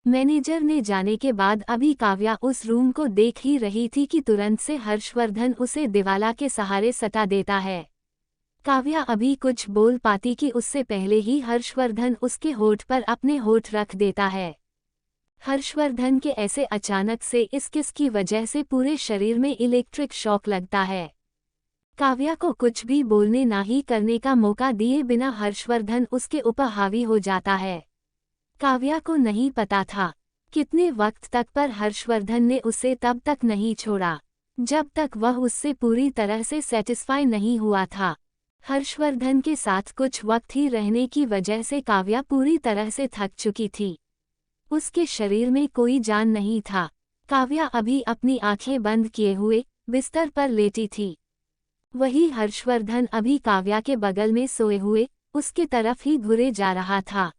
मैनेजर ने जाने के बाद अभी काव्या उस रूम को देख ही रही थी कि तुरंत से हर्षवर्धन उसे दीवाला के सहारे सटा देता है। काव्या अभी कुछ बोल पाती कि उससे पहले ही हर्षवर्धन उसके होठ पर अपने होठ रख देता है। हर्षवर्धन के ऐसे अचानक से इस किस की वजह से पूरे शरीर में इलेक्ट्रिक शॉक लगता है। काव्या को कुछ भी बोलने ना ही करने का मौका दिए बिना हर्षवर्धन उसके ऊपर हावी हो जाता है। काव्या को नहीं पता था कितने वक्त तक पर हर्षवर्धन ने उसे तब तक नहीं छोड़ा जब तक वह उससे पूरी तरह से सेटिस्फाई नहीं हुआ था। हर्षवर्धन के साथ कुछ वक्त ही रहने की वजह से काव्या पूरी तरह से थक चुकी थी। उसके शरीर में कोई जान नहीं था। काव्या अभी अपनी आंखें बंद किए हुए बिस्तर पर लेटी थी। वही हर्षवर्धन अभी काव्या के बगल में सोए हुए उसके तरफ ही घुरे जा रहा था।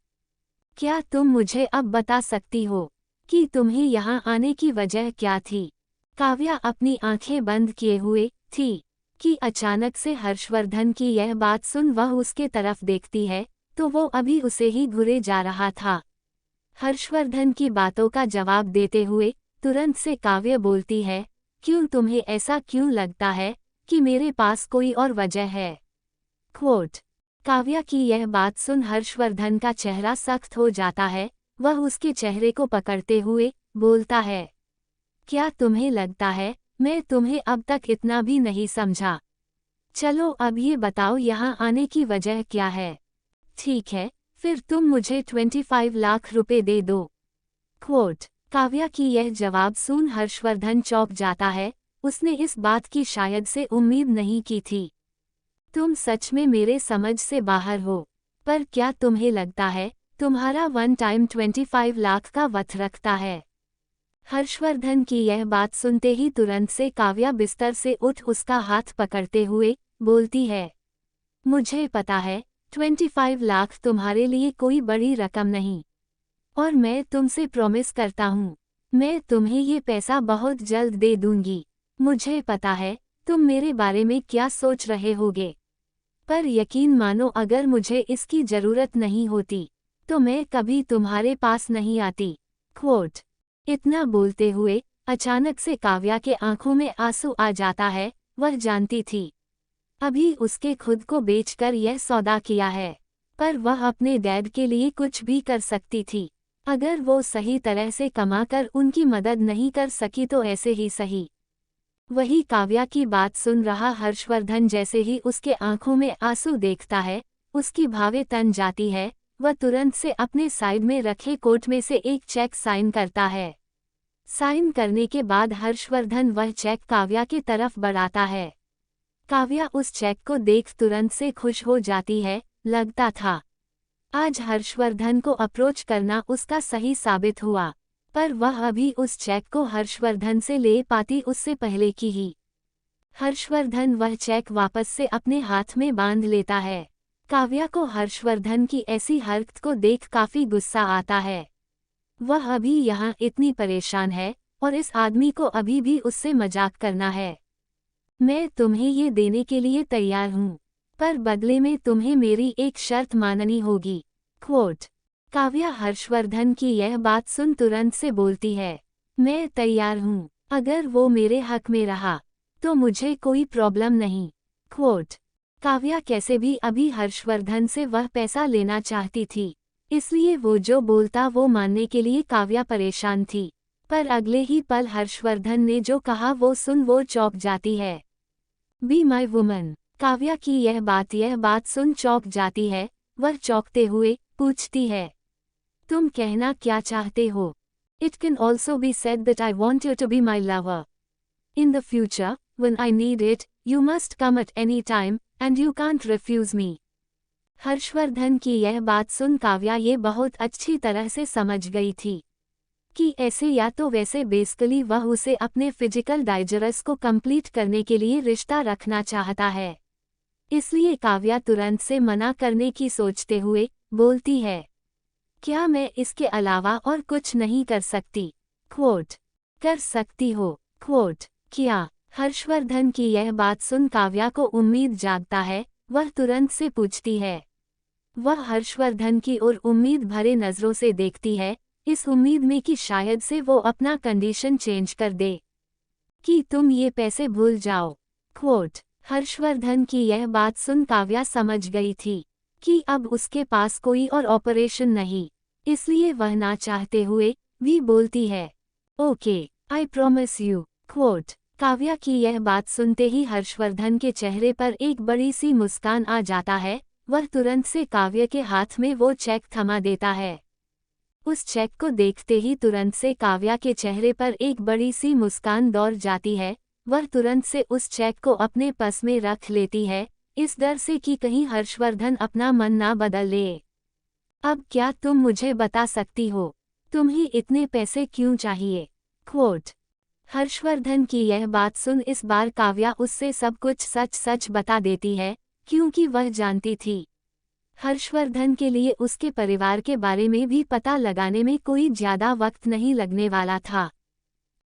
क्या तुम मुझे अब बता सकती हो कि तुम्हें यहाँ आने की वजह क्या थी? काव्या अपनी आंखें बंद किए हुए थी कि अचानक से हर्षवर्धन की यह बात सुन वह उसके तरफ देखती है तो वो अभी उसे ही घुरे जा रहा था। हर्षवर्धन की बातों का जवाब देते हुए तुरंत से काव्य बोलती है, क्यों तुम्हें ऐसा क्यों लगता है कि मेरे पास कोई और वजह है? क्वोट। काव्या की यह बात सुन हर्षवर्धन का चेहरा सख्त हो जाता है। वह उसके चेहरे को पकड़ते हुए बोलता है, क्या तुम्हें लगता है मैं तुम्हें अब तक इतना भी नहीं समझा? चलो अब ये बताओ यहाँ आने की वजह क्या है? ठीक है, फिर तुम मुझे 25 लाख रुपए दे दो। क्वोट। काव्या की यह जवाब सुन हर्षवर्धन चौंक जाता है। उसने इस बात की शायद से उम्मीद नहीं की थी। तुम सच में मेरे समझ से बाहर हो। पर क्या तुम्हें लगता है तुम्हारा वन टाइम 25 लाख का वथ रखता है? हर्षवर्धन की यह बात सुनते ही तुरंत से काव्या बिस्तर से उठ उसका हाथ पकड़ते हुए बोलती है, मुझे पता है 25 लाख तुम्हारे लिए कोई बड़ी रकम नहीं, और मैं तुमसे प्रॉमिस करता हूँ मैं तुम्हें ये पैसा बहुत जल्द दे दूंगी। मुझे पता है तुम मेरे बारे में क्या सोच रहे होगे, पर यकीन मानो अगर मुझे इसकी जरूरत नहीं होती तो मैं कभी तुम्हारे पास नहीं आती। क्वोट। इतना बोलते हुए अचानक से काव्या के आंखों में आंसू आ जाता है। वह जानती थी अभी उसके खुद को बेचकर यह सौदा किया है, पर वह अपने डैड के लिए कुछ भी कर सकती थी। अगर वो सही तरह से कमाकर उनकी मदद नहीं कर सकी तो ऐसे ही सही। वही काव्या की बात सुन रहा हर्षवर्धन जैसे ही उसके आंखों में आंसू देखता है उसकी भावें तन जाती है। वह तुरंत से अपने साइड में रखे कोट में से एक चेक साइन करता है। साइन करने के बाद हर्षवर्धन वह चेक काव्या की तरफ बढ़ाता है। काव्या उस चेक को देख तुरंत से खुश हो जाती है। लगता था आज हर्षवर्धन को अप्रोच करना उसका सही साबित हुआ, पर वह अभी उस चेक को हर्षवर्धन से ले पाती उससे पहले की ही। हर्षवर्धन वह चेक वापस से अपने हाथ में बांध लेता है। काव्या को हर्षवर्धन की ऐसी हरकत को देख काफी गुस्सा आता है। वह अभी यहाँ इतनी परेशान है और इस आदमी को अभी भी उससे मजाक करना है। मैं तुम्हें ये देने के लिए तैयार हूँ, पर बदले में तुम्हें मेरी एक शर्त माननी होगी। क्वोट। काव्या हर्षवर्धन की यह बात सुन तुरंत से बोलती है, मैं तैयार हूँ, अगर वो मेरे हक में रहा तो मुझे कोई प्रॉब्लम नहीं। क्वोट। काव्या कैसे भी अभी हर्षवर्धन से वह पैसा लेना चाहती थी, इसलिए वो जो बोलता वो मानने के लिए काव्या परेशान थी। पर अगले ही पल हर्षवर्धन ने जो कहा वो सुन वो चौंक जाती है। Be my woman. काव्या की यह बात सुन चौंक जाती है। वह चौंकते हुए पूछती है, तुम कहना क्या चाहते हो? It can also be said that I want you to be my lover. In the future when I need it you must come at any time and you can't refuse me. Harshvardhan की यह बात सुन काव्या ये बहुत अच्छी तरह से समझ गई थी कि ऐसे या तो वैसे बेसिकली वह उसे अपने फिजिकल डाइजरस को कंप्लीट करने के लिए रिश्ता रखना चाहता है। इसलिए काव्या तुरंत से मना करने की सोचते हुए बोलती है, क्या मैं इसके अलावा और कुछ नहीं कर सकती? क्वोट। कर सकती हो। क्वोट। क्या? हर्षवर्धन की यह बात सुन काव्या को उम्मीद जागता है। वह तुरंत से पूछती है। वह हर्षवर्धन की ओर उम्मीद भरे नजरों से देखती है, इस उम्मीद में कि शायद से वो अपना कंडीशन चेंज कर दे कि तुम ये पैसे भूल जाओ। क्वोट। हर्षवर्धन की यह बात सुन काव्या समझ गई थी कि अब उसके पास कोई और ऑपरेशन नहीं, इसलिए वह ना चाहते हुए भी बोलती है, okay I promise you. Quote. Kavya की यह बात सुनते ही हर्षवर्धन के चेहरे पर एक बड़ी सी मुस्कान आ जाता है। वह तुरंत से काव्या के हाथ में वो चेक थमा देता है। उस चेक को देखते ही तुरंत से काव्या के चेहरे पर एक बड़ी सी मुस्कान दौड़ जाती है। वह तुरंत से उस चेक को अपने पर्स में रख लेती है, इस डर से कि कहीं हर्षवर्धन अपना मन ना बदल ले। अब क्या तुम मुझे बता सकती हो तुम्हें इतने पैसे क्यों चाहिए? क्वोट। हर्षवर्धन की यह बात सुन इस बार काव्या उससे सब कुछ सच सच बता देती है, क्योंकि वह जानती थी हर्षवर्धन के लिए उसके परिवार के बारे में भी पता लगाने में कोई ज्यादा वक्त नहीं लगने वाला था।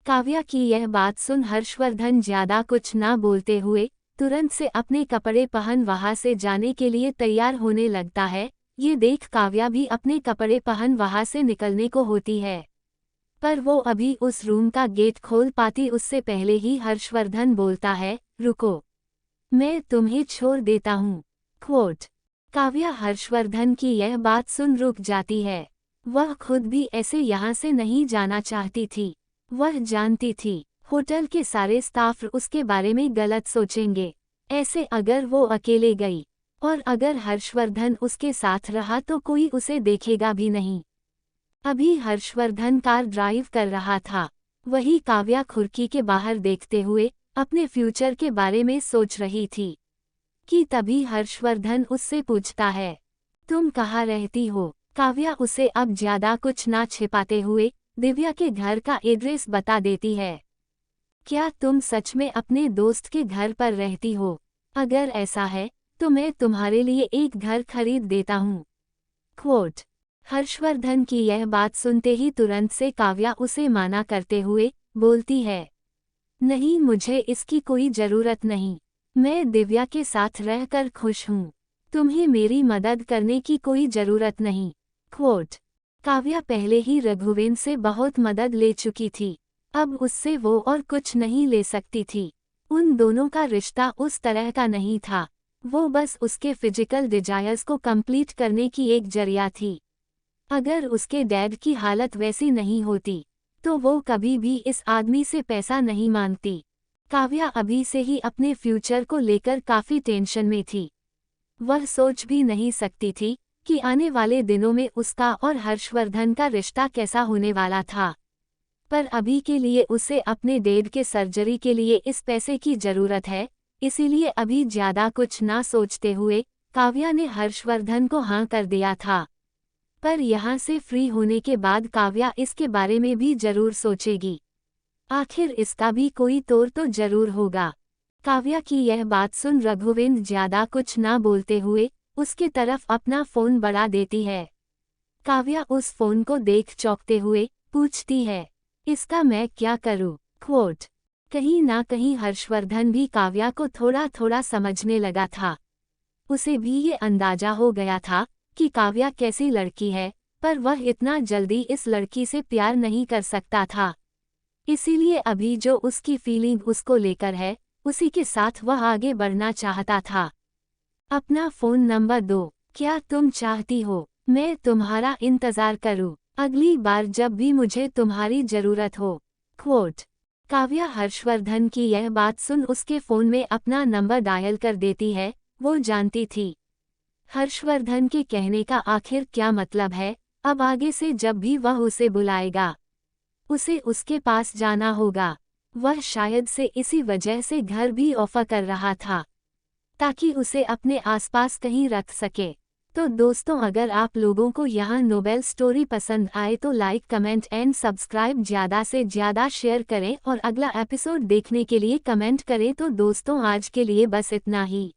काव्या की यह बात सुन हर्षवर्धन ज्यादा कुछ ना बोलते हुए तुरंत से अपने कपड़े पहन वहां से जाने के लिए तैयार होने लगता है। ये देख काव्या भी अपने कपड़े पहन वहां से निकलने को होती है, पर वो अभी उस रूम का गेट खोल पाती उससे पहले ही हर्षवर्धन बोलता है, रुको, मैं तुम्हें छोड़ देता हूँ। क्वोट। काव्या हर्षवर्धन की यह बात सुन रुक जाती है। वह खुद भी ऐसे यहाँ से नहीं जाना चाहती थी। वह जानती थी होटल के सारे स्टाफ उसके बारे में गलत सोचेंगे, ऐसे अगर वो अकेले गई, और अगर हर्षवर्धन उसके साथ रहा तो कोई उसे देखेगा भी नहीं। अभी हर्षवर्धन कार ड्राइव कर रहा था। वही काव्या खिड़की के बाहर देखते हुए अपने फ्यूचर के बारे में सोच रही थी कि तभी हर्षवर्धन उससे पूछता है, तुम कहाँ रहती हो? काव्या उसे अब ज्यादा कुछ ना छिपाते हुए दिव्या के घर का एड्रेस बता देती है। क्या तुम सच में अपने दोस्त के घर पर रहती हो? अगर ऐसा है तो मैं तुम्हारे लिए एक घर खरीद देता हूँ। क्वोट। हर्षवर्धन की यह बात सुनते ही तुरंत से काव्या उसे माना करते हुए बोलती है, नहीं, मुझे इसकी कोई जरूरत नहीं। मैं दिव्या के साथ रहकर खुश हूँ। तुम्हें मेरी मदद करने की कोई जरूरत नहीं। क्वोट। काव्या पहले ही रघुवेंद्र से बहुत मदद ले चुकी थी, अब उससे वो और कुछ नहीं ले सकती थी। उन दोनों का रिश्ता उस तरह का नहीं था, वो बस उसके फिजिकल डिजायर्स को कंप्लीट करने की एक जरिया थी। अगर उसके डैड की हालत वैसी नहीं होती तो वो कभी भी इस आदमी से पैसा नहीं मांगती। काव्या अभी से ही अपने फ्यूचर को लेकर काफी टेंशन में थी। वह सोच भी नहीं सकती थी कि आने वाले दिनों में उसका और हर्षवर्धन का रिश्ता कैसा होने वाला था। पर अभी के लिए उसे अपने डैड के सर्जरी के लिए इस पैसे की जरूरत है, इसीलिए अभी ज्यादा कुछ ना सोचते हुए काव्या ने हर्षवर्धन को हाँ कर दिया था। पर यहाँ से फ्री होने के बाद काव्या इसके बारे में भी जरूर सोचेगी। आखिर इसका भी कोई तोड़ तो जरूर होगा। काव्या की यह बात सुन रघुवेंद्र ज्यादा कुछ ना बोलते हुए उसके तरफ अपना फोन बढ़ा देती है। काव्या उस फोन को देख चौंकते हुए पूछती है, इसका मैं क्या करूं? क्वोट। कहीं ना कहीं हर्षवर्धन भी काव्या को थोड़ा थोड़ा समझने लगा था। उसे भी ये अंदाजा हो गया था कि काव्या कैसी लड़की है, पर वह इतना जल्दी इस लड़की से प्यार नहीं कर सकता था। इसीलिए अभी जो उसकी फीलिंग उसको लेकर है, उसी के साथ वह आगे बढ़ना चाहता था। अपना फोन नंबर दो। क्या तुम चाहती हो मैं तुम्हारा इंतजार करूं अगली बार जब भी मुझे तुम्हारी जरूरत हो? क्वोट। काव्या हर्षवर्धन की यह बात सुन उसके फोन में अपना नंबर डायल कर देती है। वो जानती थी हर्षवर्धन के कहने का आखिर क्या मतलब है। अब आगे से जब भी वह उसे बुलाएगा उसे उसके पास जाना होगा। वह शायद से इसी वजह से घर भी ऑफर कर रहा था ताकि उसे अपने आसपास कहीं रख सके। तो दोस्तों, अगर आप लोगों को यह नोबेल स्टोरी पसंद आए तो लाइक, कमेंट एंड सब्सक्राइब ज़्यादा से ज़्यादा शेयर करें और अगला एपिसोड देखने के लिए कमेंट करें। तो दोस्तों, आज के लिए बस इतना ही।